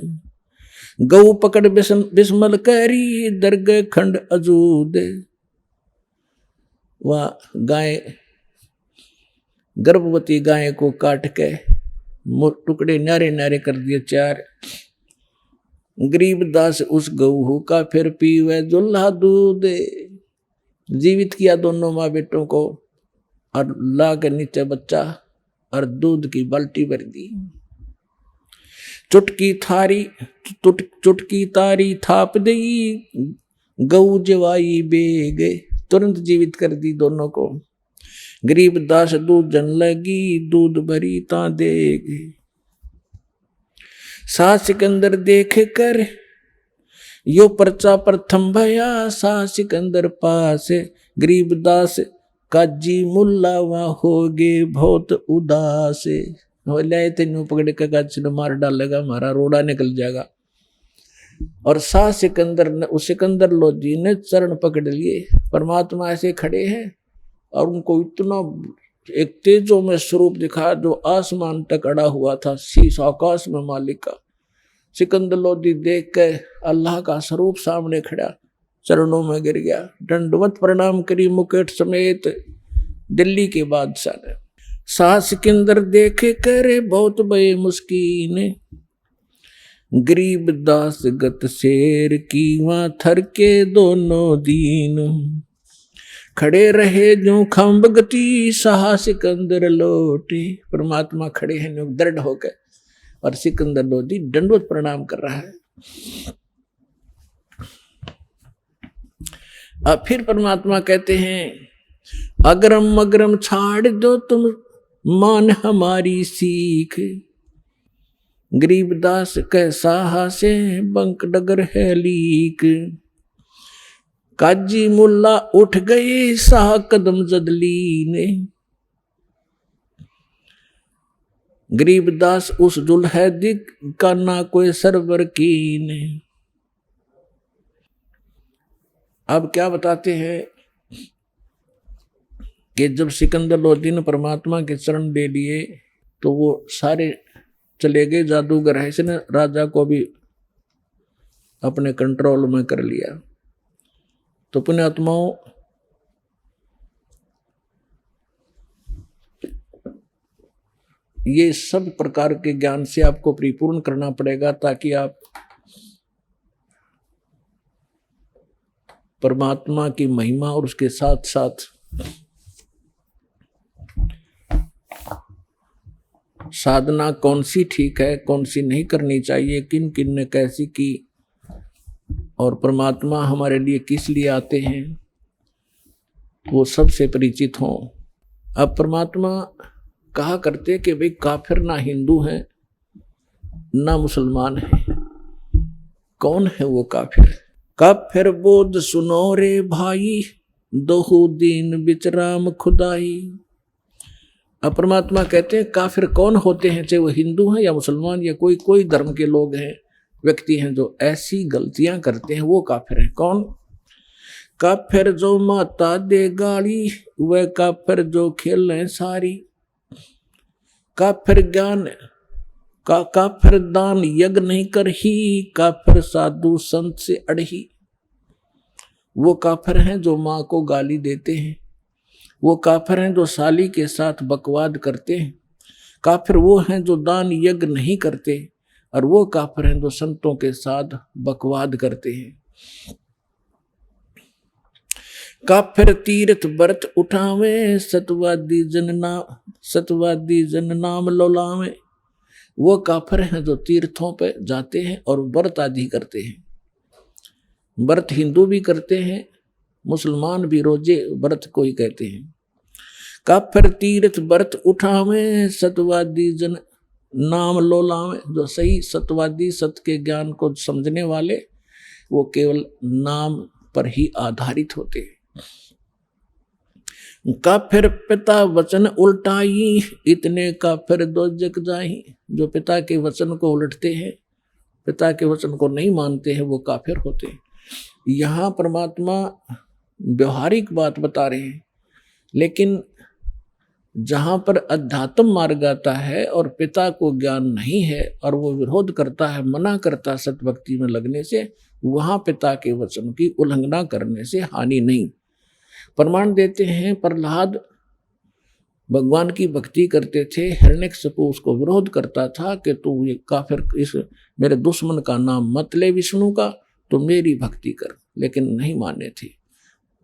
गौ पकड़ बिस्मल करी दरग खंड अजूद। वह गाय गर्भवती गाय को काट के टुकड़े न्यारे न्यारे कर दिए चार। गरीबदास उस गऊ का फिर पीवे जुल्हा दूध। जीवित किया दोनों माँ बेटों को और ला के नीचे बच्चा और दूध की बाल्टी भर दी। चुटकी तारी थाप दी गऊ जवाई बेगे। तुरंत जीवित कर दी दोनों को। गरीबदास दूध जन लगी दूध भरी ता देगे। शाह सिकंदर देख कर यो पर्चा प्रथम भया। शाह सिकंदर पास गरीबदास काजी मुल्ला वहां हो गए बहुत उदास। ले तेन पकड़ के गाज मार डालेगा हमारा रोड़ा निकल जाएगा। और शाह सिकंदर ने उस सिकंदर लोधी ने चरण पकड़ लिए। परमात्मा ऐसे खड़े हैं और उनको इतना एक तेजों में स्वरूप दिखा जो आसमान तक अड़ा हुआ था शीश आकाश में मालिक का। सिकंदर लोधी देख के अल्लाह का स्वरूप सामने खड़ा चरणों में गिर गया। दंडवत प्रणाम करी मुकुट समेत दिल्ली के बादशाह ने। शाह सिकंदर देखे करे बहुत बड़े मुस्कीन। गरीबदास गत शेर की वहां थर के दोनों दीन। खड़े रहे जो खम्ब गति शाह सिकंदर लोटे। परमात्मा खड़े हैं दृढ़ होकर और सिकंदर लोधी दंडवत प्रणाम कर रहा है। अब फिर परमात्मा कहते हैं अगरम मगरम छाड़ दो तुम मान हमारी सीख। गरीबदास कैसा से बंक डगर है लीक। काजी मुल्ला उठ गए शाह कदम जदली ने। गरीबदास उस जुल्हैदिक का ना कोई सरवर कीन। अब क्या बताते हैं कि जब सिकंदर लोधी ने परमात्मा के चरण ले लिए तो वो सारे चले गए। जादूगर है इसने राजा को भी अपने कंट्रोल में कर लिया। तो पुण्यात्माओं ये सब प्रकार के ज्ञान से आपको परिपूर्ण करना पड़ेगा ताकि आप परमात्मा की महिमा और उसके साथ साथ साधना कौन सी ठीक है कौन सी नहीं करनी चाहिए, किन किन ने कैसी की और परमात्मा हमारे लिए किस लिए आते हैं वो सबसे परिचित हों। अब परमात्मा कहा करते कि भाई काफिर ना हिंदू हैं ना मुसलमान हैं। कौन है वो काफिर? काफिर बोध सुनो रे भाई दोहू दीन बिचराम खुदाई। अब परमात्मा कहते हैं काफिर कौन होते हैं, चाहे वो हिंदू हैं या मुसलमान या कोई धर्म के लोग हैं, व्यक्ति हैं जो ऐसी गलतियां करते हैं वो काफिर हैं। कौन? काफिर जो माता दे गाली, वह काफिर जो खेलें सारी। काफिर ज्ञान काफिर दान यज्ञ नहीं करही, काफिर साधु संत से अड़ही। वो काफिर हैं जो माँ को गाली देते हैं, वो काफिर हैं जो साली के साथ बकवाद करते हैं, काफिर वो हैं जो दान यज्ञ नहीं करते, और वो काफिर हैं जो संतों के साथ बकवाद करते हैं। काफिर तीर्थ व्रत उठावे, सतवादी जन नाम लौलावे। वो काफिर हैं जो तीर्थों पे जाते हैं और व्रत आदि करते हैं। व्रत हिंदू भी करते हैं, मुसलमान भी रोजे व्रत को ही कहते हैं। काफिर तीर्थ व्रत उठावे, सतवादी जन नाम लोलावे। जो सही सतवादी, सत्य के ज्ञान को समझने वाले, वो केवल नाम पर ही आधारित होते हैं। काफिर पिता वचन उल्टाई, इतने काफिर दो जग जाही। जो पिता के वचन को उलटते हैं, पिता के वचन को नहीं मानते हैं, वो काफिर होते हैं। यहाँ परमात्मा व्यवहारिक बात बता रहे हैं, लेकिन जहाँ पर अध्यात्म मार्ग आता है और पिता को ज्ञान नहीं है और वो विरोध करता है, मना करता है सत्य भक्ति में लगने से, वहाँ पिता के वचन की उल्लंघना करने से हानि नहीं। प्रमाण देते हैं, प्रहलाद भगवान की भक्ति करते थे, हिरण्यकशिपु उसको विरोध करता था कि तू ये काफिर, इस मेरे दुश्मन का नाम मत ले विष्णु का, तो मेरी भक्ति कर, लेकिन नहीं माने थे।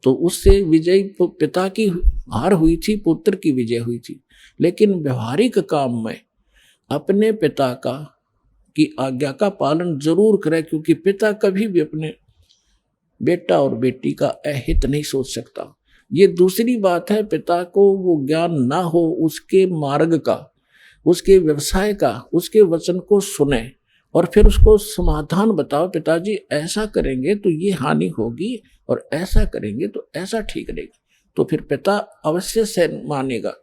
तो उससे विजय पिता की हार हुई थी, पुत्र की विजय हुई थी। लेकिन व्यवहारिक काम में अपने पिता की आज्ञा का पालन जरूर करें, क्योंकि पिता कभी भी अपने बेटा और बेटी का अहित नहीं सोच सकता। ये दूसरी बात है, पिता को वो ज्ञान ना हो उसके मार्ग का, उसके व्यवसाय का, उसके वचन को सुने और फिर उसको समाधान बताओ, पिताजी ऐसा करेंगे तो ये हानि होगी और ऐसा करेंगे तो ऐसा ठीक रहेगा, तो फिर पिता अवश्य से मानेगा।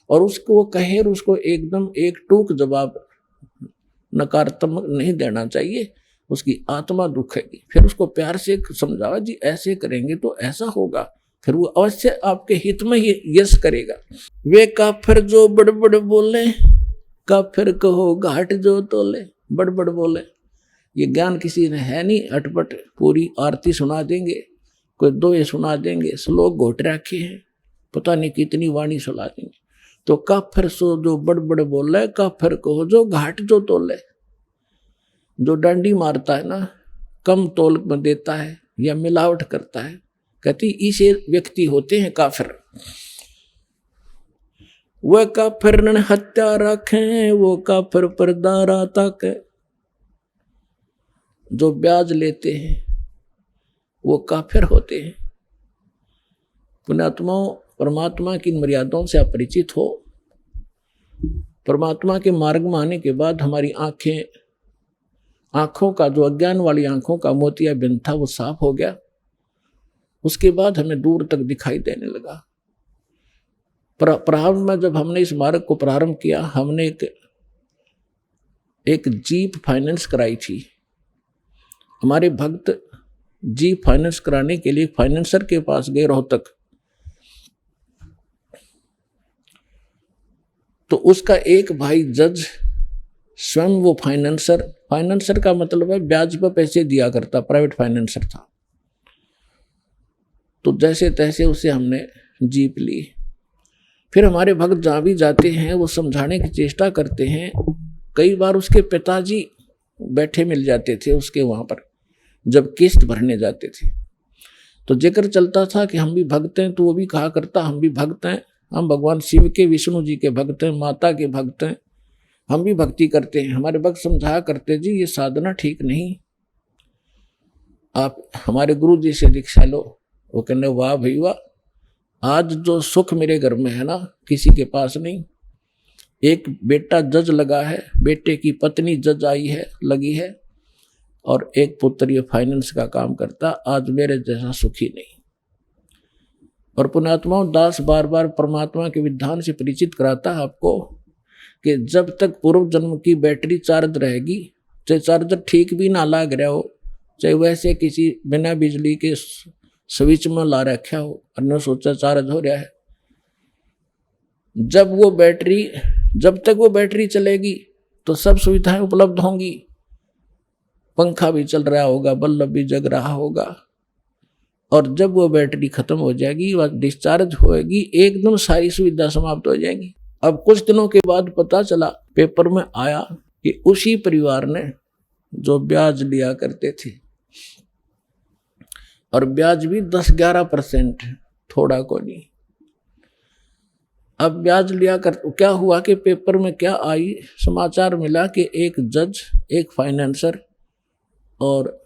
और उसको वो कहे, उसको एकदम एक टूक जवाब नकारात्मक नहीं देना चाहिए, उसकी आत्मा दुखेगी। फिर उसको प्यार से समझावा, जी ऐसे करेंगे तो ऐसा होगा, फिर वो अवश्य आपके हित में ही यश करेगा। वे काफिर जो बड़बड़ बोले, काफिर कहो घाट जो तोले। बड़बड़ बोले, ये ज्ञान किसी ने है नहीं, अटपट पूरी आरती सुना देंगे, कोई दोहे सुना देंगे, श्लोक घोट रखे हैं, पता नहीं कितनी वाणी सुना देंगे। तो काफिर सो जो बड़बड़ बोले, काफिर कहो जो घाट जो तोले। जो डंडी मारता है ना, कम तोल में देता है या मिलावट करता है, कहती इसे व्यक्ति होते हैं काफिर। वह काफिर रण हत्या रखें, वो काफिर पर दारा तक। जो ब्याज लेते हैं वो काफिर होते हैं। पुण्यात्माओं, परमात्मा की मर्यादाओं से अपरिचित हो। परमात्मा के मार्ग में आने के बाद हमारी आंखों का जो अज्ञान वाली आंखों का मोतियाबिंद था वो साफ हो गया। उसके बाद हमें दूर तक दिखाई देने लगा। प्रारंभ में जब हमने इस मार्ग को प्रारंभ किया, हमने एक जीप फाइनेंस कराई थी। हमारे भक्त जीप फाइनेंस कराने के लिए फाइनेंसर के पास गए रोहतक। तो उसका एक भाई जज स्वयं वो फाइनेंसर का मतलब है ब्याज पर पैसे दिया करता, प्राइवेट फाइनेंसर था। तो जैसे तैसे उसे हमने जीप ली। फिर हमारे भक्त जहाँ भी जाते हैं वो समझाने की चेष्टा करते हैं। कई बार उसके पिताजी बैठे मिल जाते थे उसके वहाँ पर, जब किस्त भरने जाते थे। तो जिक्र चलता था कि हम भी भक्त हैं, तो वो भी कहा करता हम भी भक्त हैं, हम भगवान शिव के, विष्णु जी के भक्त हैं, माता के भक्त हैं, हम भी भक्ति करते हैं। हमारे भक्त समझाया करते, जी ये साधना ठीक नहीं, आप हमारे गुरु जी से दीक्षा लो। वो कहने वाह भाई वाह, आज जो सुख मेरे घर में है ना, किसी के पास नहीं। एक बेटा जज लगा है, बेटे की पत्नी जज आई है, लगी है, और एक पुत्र ये फाइनेंस का काम करता। आज मेरे जैसा सुखी नहीं। और पुण्यात्माओं, दास बार बार परमात्मा के विधान से परिचित कराता है आपको कि जब तक पूर्व जन्म की बैटरी चार्ज रहेगी, चाहे चार्जर ठीक भी ना लग रहा हो, चाहे वैसे किसी बिना बिजली के स्विच में ला रखा हो और ने सोचा चार्ज हो रहा है। जब तक वो बैटरी चलेगी तो सब सुविधाएं उपलब्ध होंगी, पंखा भी चल रहा होगा, बल्ब भी जग रहा होगा। और जब वो बैटरी खत्म हो जाएगी, वह डिस्चार्ज होएगी, एकदम सारी सुविधा समाप्त हो जाएगी। अब कुछ दिनों के बाद पता चला, पेपर में आया कि उसी परिवार ने जो ब्याज लिया करते थे, और ब्याज भी 10-11%, थोड़ा को नहीं। अब ब्याज लिया कर क्या हुआ कि पेपर में क्या आई, समाचार मिला कि एक जज, एक फाइनेंसर और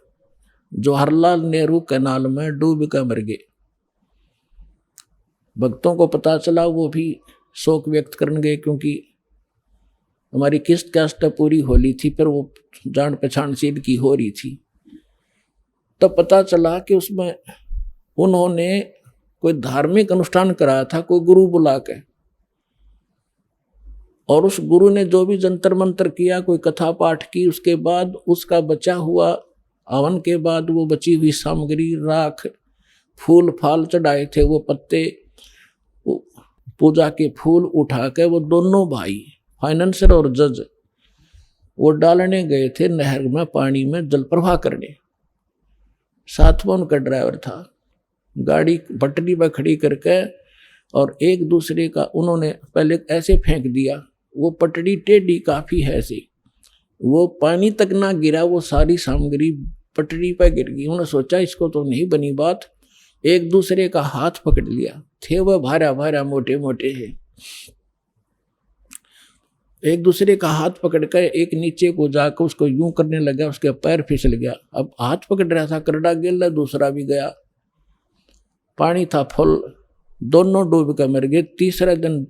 जवाहरलाल नेहरू कैनाल में डूब कर मर गए। भक्तों को पता चला, वो भी शोक व्यक्त करने गए, क्योंकि हमारी किस्त कास्ट पूरी होली थी, फिर वो जान पहचान सीध की हो रही थी। तब पता चला कि उसमें उन्होंने कोई धार्मिक अनुष्ठान कराया था, कोई गुरु बुला के, और उस गुरु ने जो भी जंतर मंत्र किया, कोई कथा पाठ की, उसके बाद उसका बचा हुआ हवन के बाद वो बची हुई सामग्री, राख, फूल फाल चढ़ाए थे, वो पत्ते, पूजा के फूल उठा के वो दोनों भाई फाइनेंसर और जज वो डालने गए थे नहर में, पानी में जल प्रवाह करने। साथ में उनका ड्राइवर था। गाड़ी पटरी पर खड़ी करके और एक दूसरे का उन्होंने पहले ऐसे फेंक दिया, वो पटड़ी टेढ़ी काफी है ऐसी, वो पानी तक ना गिरा, वो सारी सामग्री पटड़ी पर गिर गई। उन्होंने सोचा इसको तो नहीं बनी बात, एक दूसरे का हाथ पकड़ लिया, थे वह भारा भारा मोटे मोटे है, एक दूसरे का हाथ पकड़कर एक नीचे को जाकर उसको यूं करने लगा, उसके पैर फिसल गया। अब हाथ पकड़ रहा था, करड़ा गिर, दूसरा भी गया, पानी था फुल, दोनों डूब कर मर गए। तीसरे दिन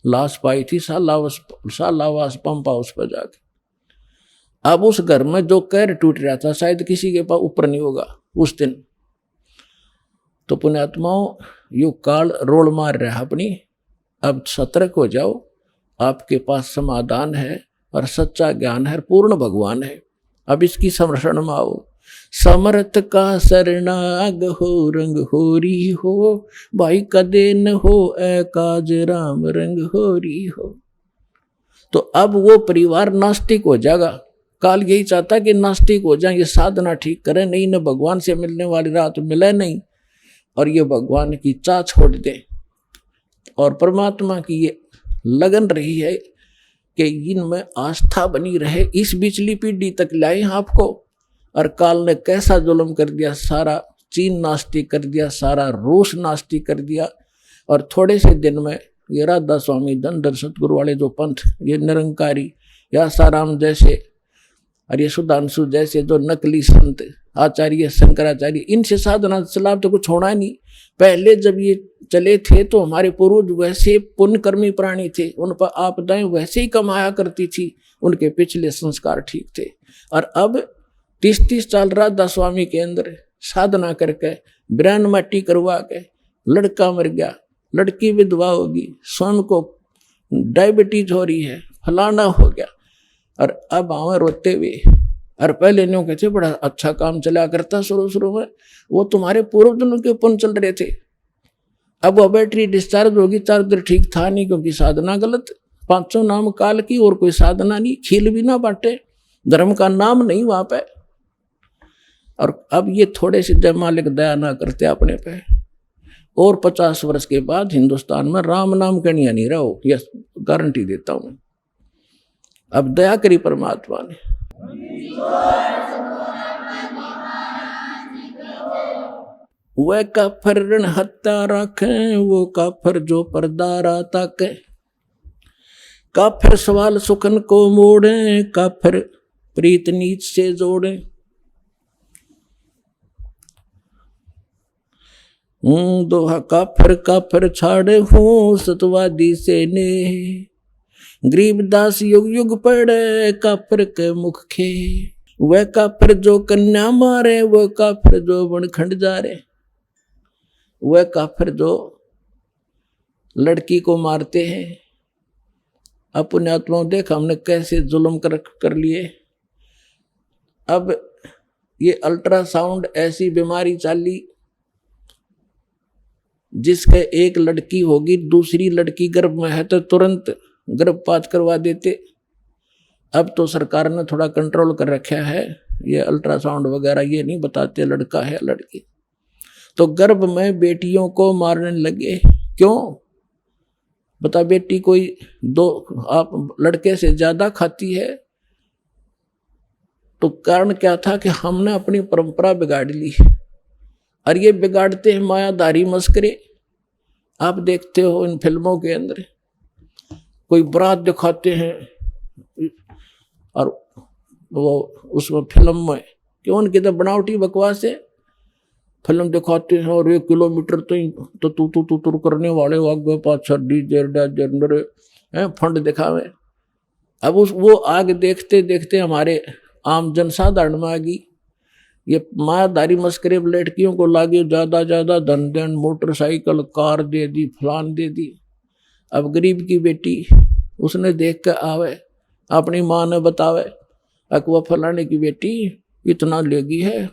लाश पाई थी सालावास पंप हाउस पर जाके। अब उस घर में जो कैर टूट रहा था, शायद किसी के पास ऊपर नहीं होगा उस दिन। तो पुण्यात्माओं, यू काल रोल मार रहा अपनी, अब सतर्क हो जाओ, आपके पास समाधान है और सच्चा ज्ञान है, पूर्ण भगवान है। अब इसकी संरक्षण में आओ। समर्थ का शरणाग हो, रंग होरी हो, भाई कदे न हो ए काज राम रंग होरी हो। तो अब वो परिवार नास्तिक हो जाएगा। काल यही चाहता कि नास्तिक हो जाए, ये साधना ठीक करें, नहीं न भगवान से मिलने वाली रात मिले नहीं, और ये भगवान की चाह छोड़ दे, और परमात्मा की ये लगन रही है कि इनमें आस्था बनी रहे। इस बिचली पीढ़ी तक लाए आपको, और काल ने कैसा जुल्म कर दिया, सारा चीन नास्तिक कर दिया, सारा रूस नास्तिक कर दिया। और थोड़े से दिन में ये राधा स्वामी धनधर सतगुरु वाले जो पंथ, ये निरंकारी या साराम जैसे और ये सुधांशु जैसे जो नकली संत आचार्य शंकराचार्य, इनसे साधना लाभ तो कुछ होना नहीं। पहले जब ये चले थे तो हमारे पूर्वज वैसे पुण्यकर्मी प्राणी थे, उन पर आपदाएं वैसे ही कमाया करती थी, उनके पिछले संस्कार ठीक थे। और अब 30-30 साल राधा स्वामी के अंदर साधना करके ब्रान माटी करवा के लड़का मर गया, लड़की विधवा होगी, स्वयं को डायबिटीज हो रही है, फलाना हो गया, और अब आवे रोते हुए। और पहले न्यों कहते बड़ा अच्छा काम चला करता शुरू में, वो तुम्हारे पूर्वजों के पुण्य चल रहे थे। अब वो बैटरी डिस्चार्ज होगी, चार्जर ठीक था नहीं, क्योंकि साधना गलत। 500 नाम काल की और कोई साधना नहीं, खील भी ना बांटे, धर्म का नाम नहीं वहां पे। और अब ये थोड़े से जय मालिक दया ना करते अपने पे, और 50 वर्ष के बाद हिंदुस्तान में राम नाम कनिया नहीं रहो, यह गारंटी देता हूं। अब दया करी परमात्मा ने। वह काफर ऋण हत्या रखे, वो काफर जो परदारा ताके, काफर सवाल सुखन को मोड़े, काफर प्रीत नीच से जोड़े। दोहा काफर काफर छाड़े हूँ, सतवादी से ने, गरीबदास युग युग पड़े, काफर के मुख खे। वह काफर जो कन्या मारे, वह काफर जो बनखंड जा रे, वह काफर जो लड़की को मारते हैं। अपने आत्माओं देख हमने कैसे जुल्म कर लिए। अब ये अल्ट्रासाउंड ऐसी बीमारी चाली जिसके एक लड़की होगी, दूसरी लड़की गर्भ में है तो तुरंत गर्भपात करवा देते। अब तो सरकार ने थोड़ा कंट्रोल कर रखा है, ये अल्ट्रासाउंड वगैरह ये नहीं बताते लड़का है लड़की। तो गर्भ में बेटियों को मारने लगे। क्यों? बता, बेटी कोई दो आप लड़के से ज्यादा खाती है। तो कारण क्या था कि हमने अपनी परंपरा बिगाड़ ली, और ये बिगाड़ते हैं मायाधारी मस्करे। आप देखते हो इन फिल्मों के अंदर कोई बारात दिखाते हैं, और वो उसमें फिल्म में क्यों उनकी तो बनावटी बकवास है, फिल्म दिखाते हैं और 1 किलोमीटर तो तू करने वाले आगे पाछा डीजे फंड दिखावे। अब वो आग देखते देखते हमारे आम जनसाधारण में आ गई। ये मायाधारी मस्करे लड़कियों को लागे ज्यादा धन देन, मोटरसाइकिल कार दे दी, फलान दे दी। अब गरीब की बेटी उसने देख कर आवे, अपनी माँ ने बतावे अकवा फलाने की बेटी इतना लेगी है।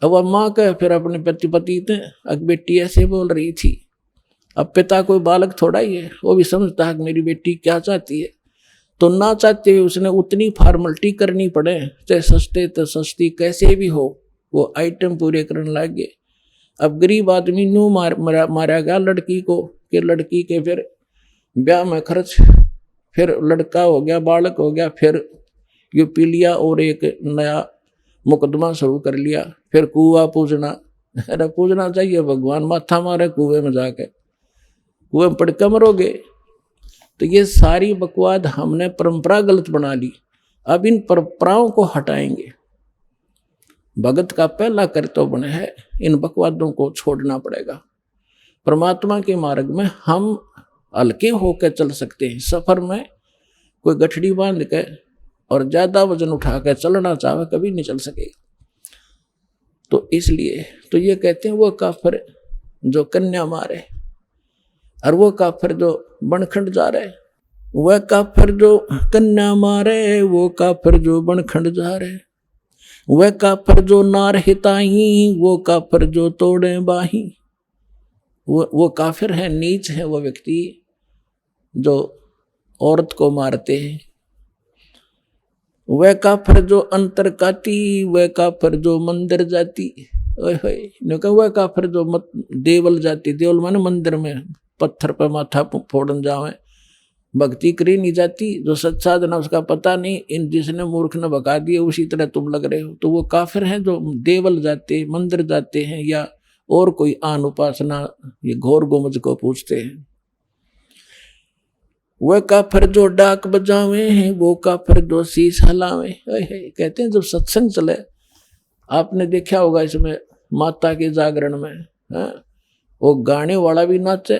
अब वह माँ कहे फिर अपने पति थे बेटी ऐसे बोल रही थी। अब पिता कोई बालक थोड़ा ही है, वो भी समझता है कि मेरी बेटी क्या चाहती है। तो ना चाहते हुए उसने उतनी फॉर्मेलिटी करनी पड़े, चाहे सस्ते तो सस्ती कैसे भी हो, वो आइटम पूरे करने लगे। अब गरीब आदमी न्यू मारा गया लड़की को, कि लड़की के फिर ब्याह में खर्च, फिर लड़का हो गया, बालक हो गया, फिर ये पी लिया और एक नया मुकदमा शुरू कर लिया। फिर कुआं पूजना, अरे पूजना चाहिए भगवान, माथा मारे कुएं में जाके, कुएं में पड़ के मरोगे। तो ये सारी बकवाद हमने परंपरा गलत बना ली। अब इन परंपराओं को हटाएंगे। भगत का पहला कर्तव्य बने है, इन बकवादों को छोड़ना पड़ेगा। परमात्मा के मार्ग में हम हल्के होकर चल सकते हैं। सफर में कोई गठड़ी बांध के और ज्यादा वजन उठा कर चलना चाहे कभी नहीं चल सकेगा। तो इसलिए तो ये कहते हैं वो काफिर जो कन्या मारे, और वो काफिर जो बनखंड जा रहे, वह काफिर जो कन्या मारे, वो काफिर जो बनखंड जा रहे, वह काफिर जो नार हिताही, वो काफिर जो तोड़े बाही। वो काफिर है, नीच है वो व्यक्ति जो औरत को मारते हैं। वह काफिर जो अंतर काती, वह काफिर जो मंदिर जाती। वह काफिर जो देवल जाती, देवल माने मंदिर में पत्थर पर माथा फोड़न जावे, भक्ति करी नहीं जाती। जो सच्चा साधना उसका पता नहीं, इन जिसने मूर्ख ने भगा दिया उसी तरह तुम लग रहे हो। तो वो काफिर हैं जो देवल जाते, मंदिर जाते हैं, या और कोई आन उपासना ये घोर गोमज को पूछते हैं। वह काफिर जो डाक बजावे हैं, वो काफिर जो शीश हलावे। कहते हैं जब सत्संग चले, आपने देखा होगा इसमें माता के जागरण में वो गाने वाला भी नाचे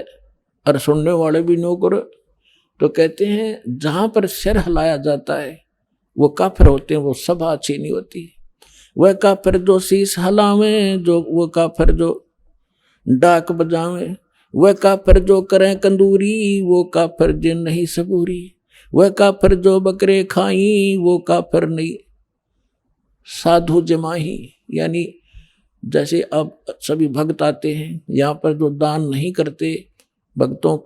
और सुनने वाले भी नो करे। तो कहते हैं जहां पर सिर हिलाया जाता है वो काफिर होते हैं, वो सभा अच्छी नहीं होती। वह काफिर जो शीश हलावे, जो वो काफिर जो डाक बजावे, वह काफिर जो करें कंदूरी, वो काफिर जिन नहीं सबूरी। वह काफिर जो बकरे खाई, वो काफिर नहीं साधु जमाही। यानी जैसे अब सभी भक्त आते हैं यहाँ पर, जो दान नहीं करते भक्तों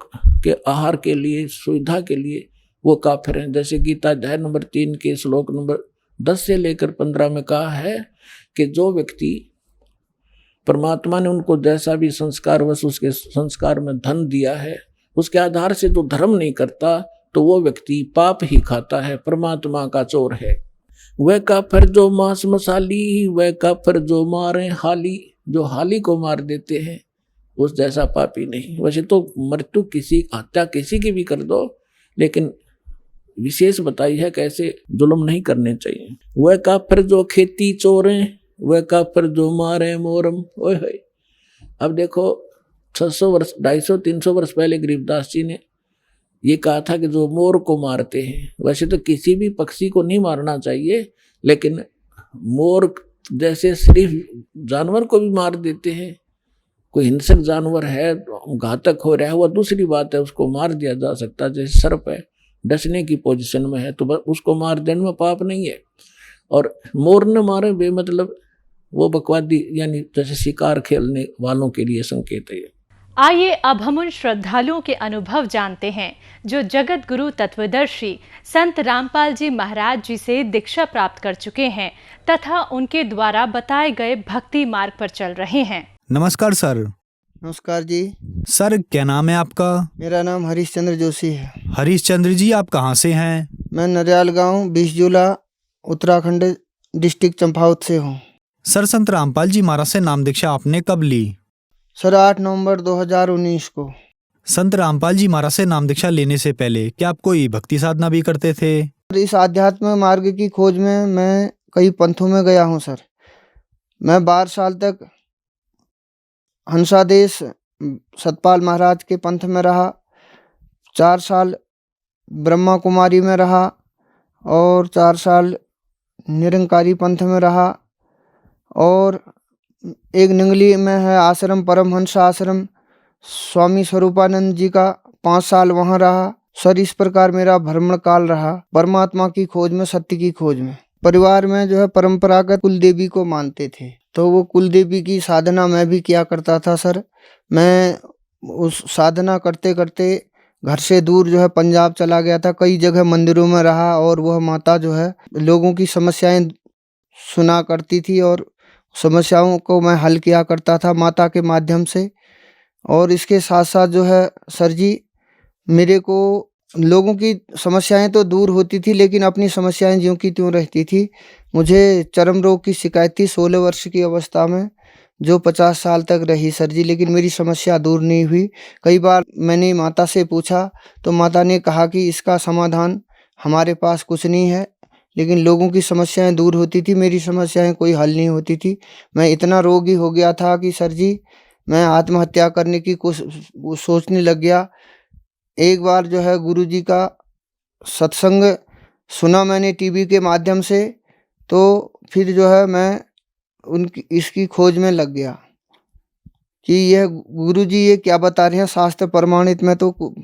के आहार के लिए, सुविधा के लिए, वो काफिर हैं। जैसे गीता अध्याय नंबर 3 के श्लोक नंबर 10 से लेकर 15 में कहा है कि जो व्यक्ति परमात्मा ने उनको जैसा भी संस्कार वश उसके संस्कार में धन दिया है, उसके आधार से जो धर्म नहीं करता तो वो व्यक्ति पाप ही खाता है, परमात्मा का चोर है। वह काफिर जो मांस मसाली, वह काफिर जो मारे हाली, जो हाली को मार देते हैं उस जैसा पापी नहीं। वैसे तो मृत्यु किसी, हत्या किसी की भी कर दो, लेकिन विशेष बताई है कैसे जुल्म नहीं करने चाहिए। वह काफिर जो खेती चोरें, वह काफिर जो मारे मोरम। ओए अब देखो 600 वर्ष 250 300 वर्ष पहले गरीबदास जी ने ये कहा था कि जो मोर को मारते हैं, वैसे तो किसी भी पक्षी को नहीं मारना चाहिए, लेकिन मोर जैसे सिर्फ जानवर को भी मार देते हैं। कोई हिंसक जानवर है, घातक हो रहा है, वह दूसरी बात है, उसको मार दिया जा सकता है। जैसे सर्प है, डसने की पोजीशन में है तो उसको मार देने में पाप नहीं है। और मोर न मारे बेमतलब वो बकवादी, यानी जैसे शिकार खेलने वालों के लिए संकेत है। आइए अब हम उन श्रद्धालुओं के अनुभव जानते हैं जो जगत गुरु तत्वदर्शी संत रामपाल जी महाराज जी से दीक्षा प्राप्त कर चुके हैं तथा उनके द्वारा बताए गए भक्ति मार्ग पर चल रहे हैं। नमस्कार सर। नमस्कार जी। सर क्या नाम है आपका? मेरा नाम हरीशचंद्र जोशी है। हरीशचंद्र जी, आप कहाँ से हैं? मैं नरियाल गांव 20 जुला उत्तराखंड डिस्ट्रिक्ट चंपावत से हूँ। सर संत रामपाल जी महाराज से नाम दीक्षा आपने कब ली? सर 8 नवंबर 2019 को। संत रामपाल जी महाराज से नाम दीक्षा लेने से पहले क्या आप कोई भक्ति साधना भी करते थे? इस आध्यात्म मार्ग की खोज में मैं कई पंथों में गया हूँ सर। मैं 12 साल तक हंसादेश सतपाल महाराज के पंथ में रहा, 4 साल ब्रह्मा कुमारी में रहा और 4 साल निरंकारी पंथ में रहा, और एक निंगली में है आश्रम परमहंस आश्रम स्वामी स्वरूपानंद जी का, 5 साल वहाँ रहा। सर इस प्रकार मेरा भ्रमण काल रहा परमात्मा की खोज में, सत्य की खोज में। परिवार में जो है परंपरागत कुल देवी को मानते थे, तो वो कुल देवी की साधना मैं भी किया करता था सर। मैं उस साधना करते करते घर से दूर जो है पंजाब चला गया था, कई जगह मंदिरों में रहा, और वह माता जो है लोगों की समस्याएं सुना करती थी और समस्याओं को मैं हल किया करता था माता के माध्यम से। और इसके साथ साथ जो है सर जी, मेरे को लोगों की समस्याएं तो दूर होती थी, लेकिन अपनी समस्याएं ज्यों की त्यों रहती थी। मुझे चर्म रोग की शिकायत थी 16 वर्ष की अवस्था में, जो 50 साल तक रही सर जी, लेकिन मेरी समस्या दूर नहीं हुई। कई बार मैंने माता से पूछा तो माता ने कहा कि इसका समाधान हमारे पास कुछ नहीं है, लेकिन लोगों की समस्याएं दूर होती थी, मेरी समस्याएं कोई हल नहीं होती थी। मैं इतना रोगी हो गया था कि सर जी मैं आत्महत्या करने की सोचने लग गया। एक बार जो है गुरुजी का सत्संग सुना मैंने टीवी के माध्यम से, तो फिर जो है मैं उनकी इसकी खोज में लग गया कि यह गुरुजी ये क्या बता रहे हैं शास्त्र प्रमाणित में। तो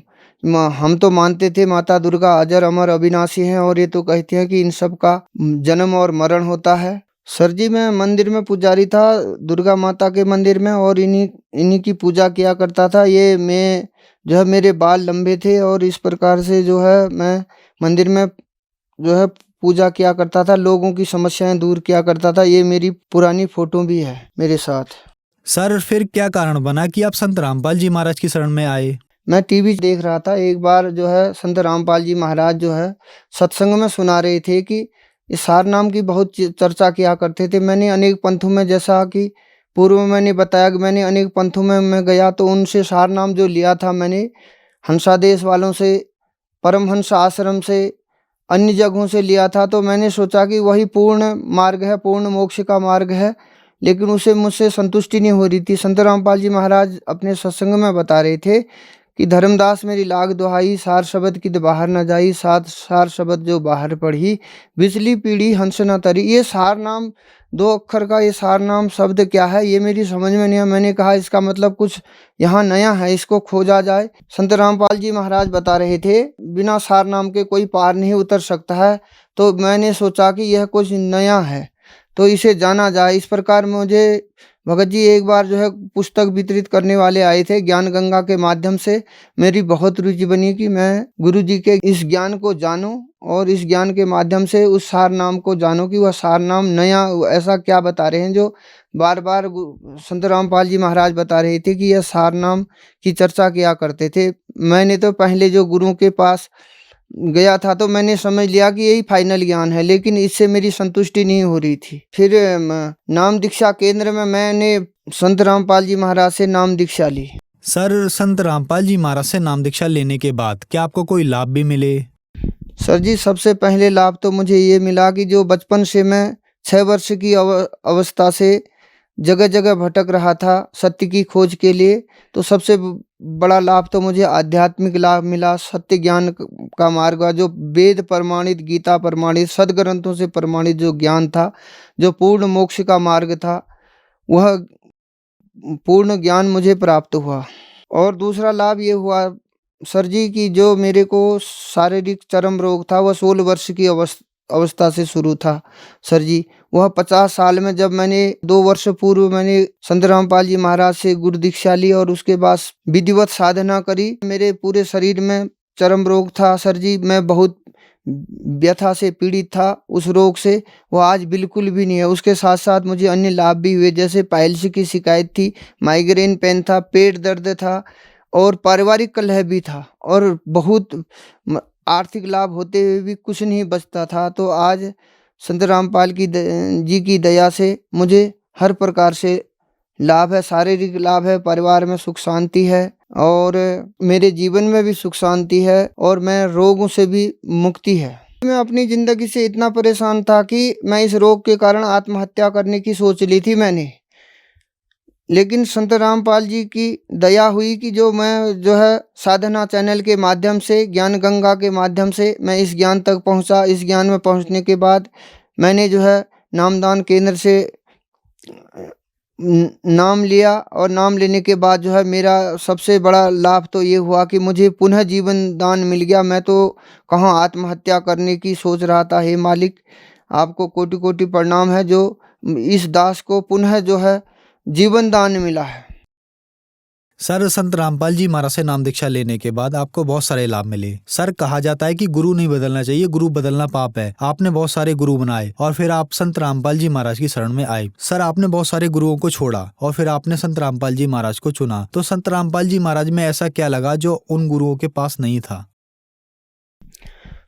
हम तो मानते थे माता दुर्गा अजर अमर अविनाशी हैं, और ये तो कहते हैं कि इन सब का जन्म और मरण होता है। सर जी मैं मंदिर में पुजारी था, दुर्गा माता के मंदिर में, और इन्हीं की पूजा किया करता था। ये मैं जो है मेरे बाल लंबे थे, और इस प्रकार से जो है मैं मंदिर में जो है पूजा किया करता था, लोगों की समस्याएं दूर किया करता था। ये मेरी पुरानी फोटो भी है मेरे साथ। सर फिर क्या कारण बना कि आप संत रामपाल जी महाराज की शरण में आए? मैं टीवी देख रहा था, एक बार जो है संत रामपाल जी महाराज जो है सत्संग में सुना रहे थे कि इस सार नाम की बहुत चर्चा किया करते थे। मैंने अनेक पंथों में, जैसा कि पूर्व में मैंने बताया कि मैंने अनेक पंथों में मैं गया, तो उनसे सार नाम जो लिया था मैंने हंसादेश वालों से, परमहंस आश्रम से, अन्य जगहों से लिया था। तो मैंने सोचा कि वही पूर्ण मार्ग है, पूर्ण मोक्ष का मार्ग है, लेकिन उसे मुझसे संतुष्टि नहीं हो रही थी। संत रामपाल जी महाराज अपने सत्संग में बता रहे थे कि धर्मदास मेरी लाग दुहाई, सार शब्द की बाहर न जाई, सात सार शब्द जो बाहर पढ़ी, बिजली पीढ़ी हंस न तरी। ये सार नाम 2 अक्षर का ये सार नाम शब्द क्या है, ये मेरी समझ में नहीं आया। मैंने कहा इसका मतलब कुछ यहाँ नया है, इसको खोजा जाए। संत रामपाल जी महाराज बता रहे थे बिना सार नाम के कोई पार नहीं उतर सकता है, तो मैंने सोचा कि यह कुछ नया है, तो इसे जाना जाए। इस प्रकार मुझे भगत जी एक बार जो है पुस्तक वितरित करने वाले आए थे, ज्ञान गंगा के माध्यम से मेरी बहुत रुचि बनी कि मैं गुरु जी के इस ज्ञान को जानूं, और इस ज्ञान के माध्यम से उस सार नाम को जानूं कि वह सार नाम नया ऐसा क्या बता रहे हैं जो बार बार संत रामपाल जी महाराज बता रहे थे कि यह सार नाम की चर्चा किया करते थे। मैंने तो पहले जो गुरुओं के पास गया था तो मैंने समझ लिया कि यही फाइनल ज्ञान है, लेकिन इससे मेरी संतुष्टि नहीं हो रही थी। फिर नाम दीक्षा केंद्र में मैंने संत रामपाल जी महाराज से नाम दीक्षा ली। सर संत रामपाल जी महाराज से नाम दीक्षा लेने के बाद क्या आपको कोई लाभ भी मिले? सर जी सबसे पहले लाभ तो मुझे ये मिला कि जो बचपन से मैं 6 वर्ष की अवस्था से जगह जगह भटक रहा था सत्य की खोज के लिए, तो सबसे बड़ा लाभ तो मुझे आध्यात्मिक लाभ मिला। सत्य ज्ञान का मार्ग, जो वेद प्रमाणित, गीता प्रमाणित, सदग्रंथों से प्रमाणित जो ज्ञान था, जो पूर्ण मोक्ष का मार्ग था, वह पूर्ण ज्ञान मुझे प्राप्त हुआ। और दूसरा लाभ ये हुआ सर जी कि जो मेरे को शारीरिक चरम रोग था वह 16 वर्ष की अवस्था से शुरू था सर जी, वह 50 साल में जब मैंने 2 वर्ष पूर्व मैंने संत रामपाल जी महाराज से गुरु दीक्षा ली और उसके बाद विधिवत साधना करी। मेरे पूरे शरीर में चर्म रोग था सर जी, मैं बहुत व्यथा से पीड़ित था उस रोग से, वो आज बिल्कुल भी नहीं है। उसके साथ साथ मुझे अन्य लाभ भी हुए, जैसे पाइल्स की शिकायत थी, माइग्रेन पेन था, पेट दर्द था और पारिवारिक कलह भी था और बहुत आर्थिक लाभ होते हुए भी कुछ नहीं बचता था। तो आज संत रामपाल जी की दया से मुझे हर प्रकार से लाभ है, शारीरिक लाभ है, परिवार में सुख शांति है और मेरे जीवन में भी सुख शांति है और मैं रोगों से भी मुक्ति है। मैं अपनी ज़िंदगी से इतना परेशान था कि मैं इस रोग के कारण आत्महत्या करने की सोच ली थी मैंने, लेकिन संत रामपाल जी की दया हुई कि जो मैं जो है साधना चैनल के माध्यम से, ज्ञान गंगा के माध्यम से मैं इस ज्ञान तक पहुंचा। इस ज्ञान में पहुंचने के बाद मैंने जो है नामदान केंद्र से नाम लिया और नाम लेने के बाद जो है मेरा सबसे बड़ा लाभ तो ये हुआ कि मुझे पुनः जीवन दान मिल गया। मैं तो कहाँ आत्महत्या करने की सोच रहा था। हे मालिक, आपको कोटि कोटि प्रणाम है जो इस दास को पुनः जो है जीवन दान मिला है। सर, संत रामपाल जी महाराज से नाम दीक्षा लेने के बाद आपको बहुत सारे लाभ मिले। सर, कहा जाता है कि गुरु नहीं बदलना चाहिए, गुरु बदलना पाप है। आपने बहुत सारे गुरु बनाए और फिर आप संत रामपाल जी महाराज की शरण में आए। सर, आपने बहुत सारे गुरुओं को छोड़ा और फिर आपने संत रामपाल जी महाराज को चुना। तो संत रामपाल जी महाराज में ऐसा क्या लगा जो उन गुरुओं के पास नहीं था?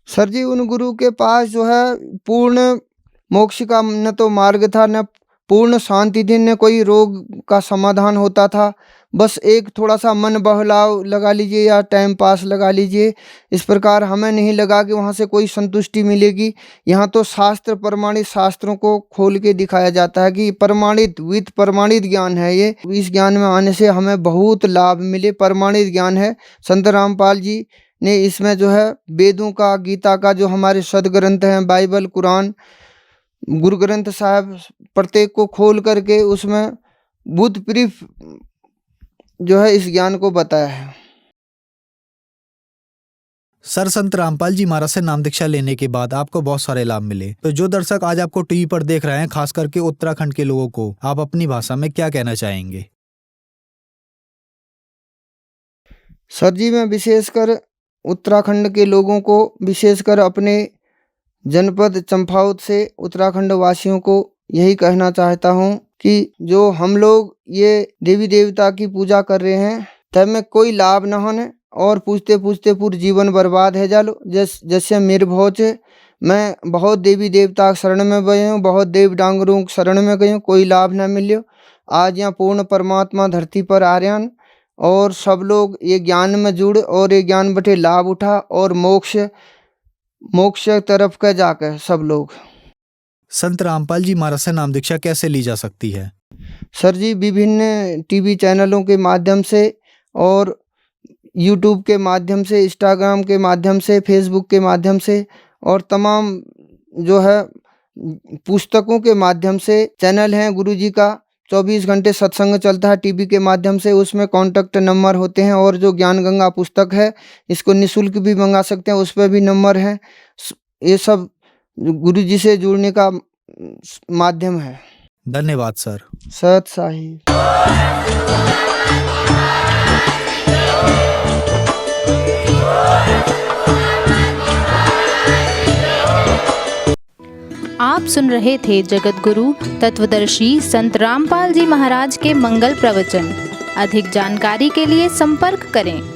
सर जी, उन गुरु के पास जो है पूर्ण मोक्ष का न तो मार्ग था, न पूर्ण शांति थी, न कोई रोग का समाधान होता था। बस एक थोड़ा सा मन बहलाव लगा लीजिए या टाइम पास लगा लीजिए, इस प्रकार हमें नहीं लगा कि वहाँ से कोई संतुष्टि मिलेगी। यहाँ तो शास्त्र प्रमाणित शास्त्रों को खोल के दिखाया जाता है कि प्रमाणित विद प्रमाणित ज्ञान है ये। इस ज्ञान में आने से हमें बहुत लाभ मिले, प्रमाणित ज्ञान है। संत रामपाल जी ने इसमें जो है वेदों का, गीता का, जो हमारे सदग्रंथ हैं, बाइबल, कुरान, गुरु ग्रंथ साहब, प्रत्येक को खोल करके उसमें बुद्ध प्रीफ जो है इस ज्ञान को बताया है। सर, संत रामपाल जी महाराज से नाम दीक्षा लेने के बाद आपको बहुत सारे लाभ मिले। तो जो दर्शक आज आपको टीवी पर देख रहे हैं, खास करके उत्तराखंड के लोगों को आप अपनी भाषा में क्या कहना चाहेंगे? सर जी, मैं विशेषकर उत्तराखंड के लोगों को, विशेषकर अपने जनपद चंपावत से उत्तराखंड वासियों को यही कहना चाहता हूँ कि जो हम लोग ये देवी देवता की पूजा कर रहे हैं, तब में कोई लाभ न होने और पूछते पूछते पूरा जीवन बर्बाद है जालो। जैसे मेरे भोज, मैं बहुत देवी देवता शरण में गए हूँ, बहुत देव डांगरों शरण में गए हूँ, कोई लाभ ना मिले। आज यहाँ पूर्ण परमात्मा धरती पर आ रहे हैं और सब लोग ये ज्ञान में जुड़ और ये ज्ञान बटे लाभ उठा और मोक्ष तरफ का जाकर सब लोग। संत रामपाल जी महाराज से नाम दीक्षा कैसे ली जा सकती है? सर जी, विभिन्न टीवी चैनलों के माध्यम से और यूट्यूब के माध्यम से, इंस्टाग्राम के माध्यम से, फेसबुक के माध्यम से और तमाम जो है पुस्तकों के माध्यम से चैनल हैं गुरुजी का। 24 घंटे सत्संग चलता है टीवी के माध्यम से, उसमें कॉन्टैक्ट नंबर होते हैं और जो ज्ञान गंगा पुस्तक है इसको निःशुल्क भी मंगा सकते हैं, उस पर भी नंबर है। ये सब गुरुजी से जुड़ने का माध्यम है। धन्यवाद सर। सत साहिब। आप सुन रहे थे जगत गुरु तत्वदर्शी संत रामपाल जी महाराज के मंगल प्रवचन। अधिक जानकारी के लिए संपर्क करें।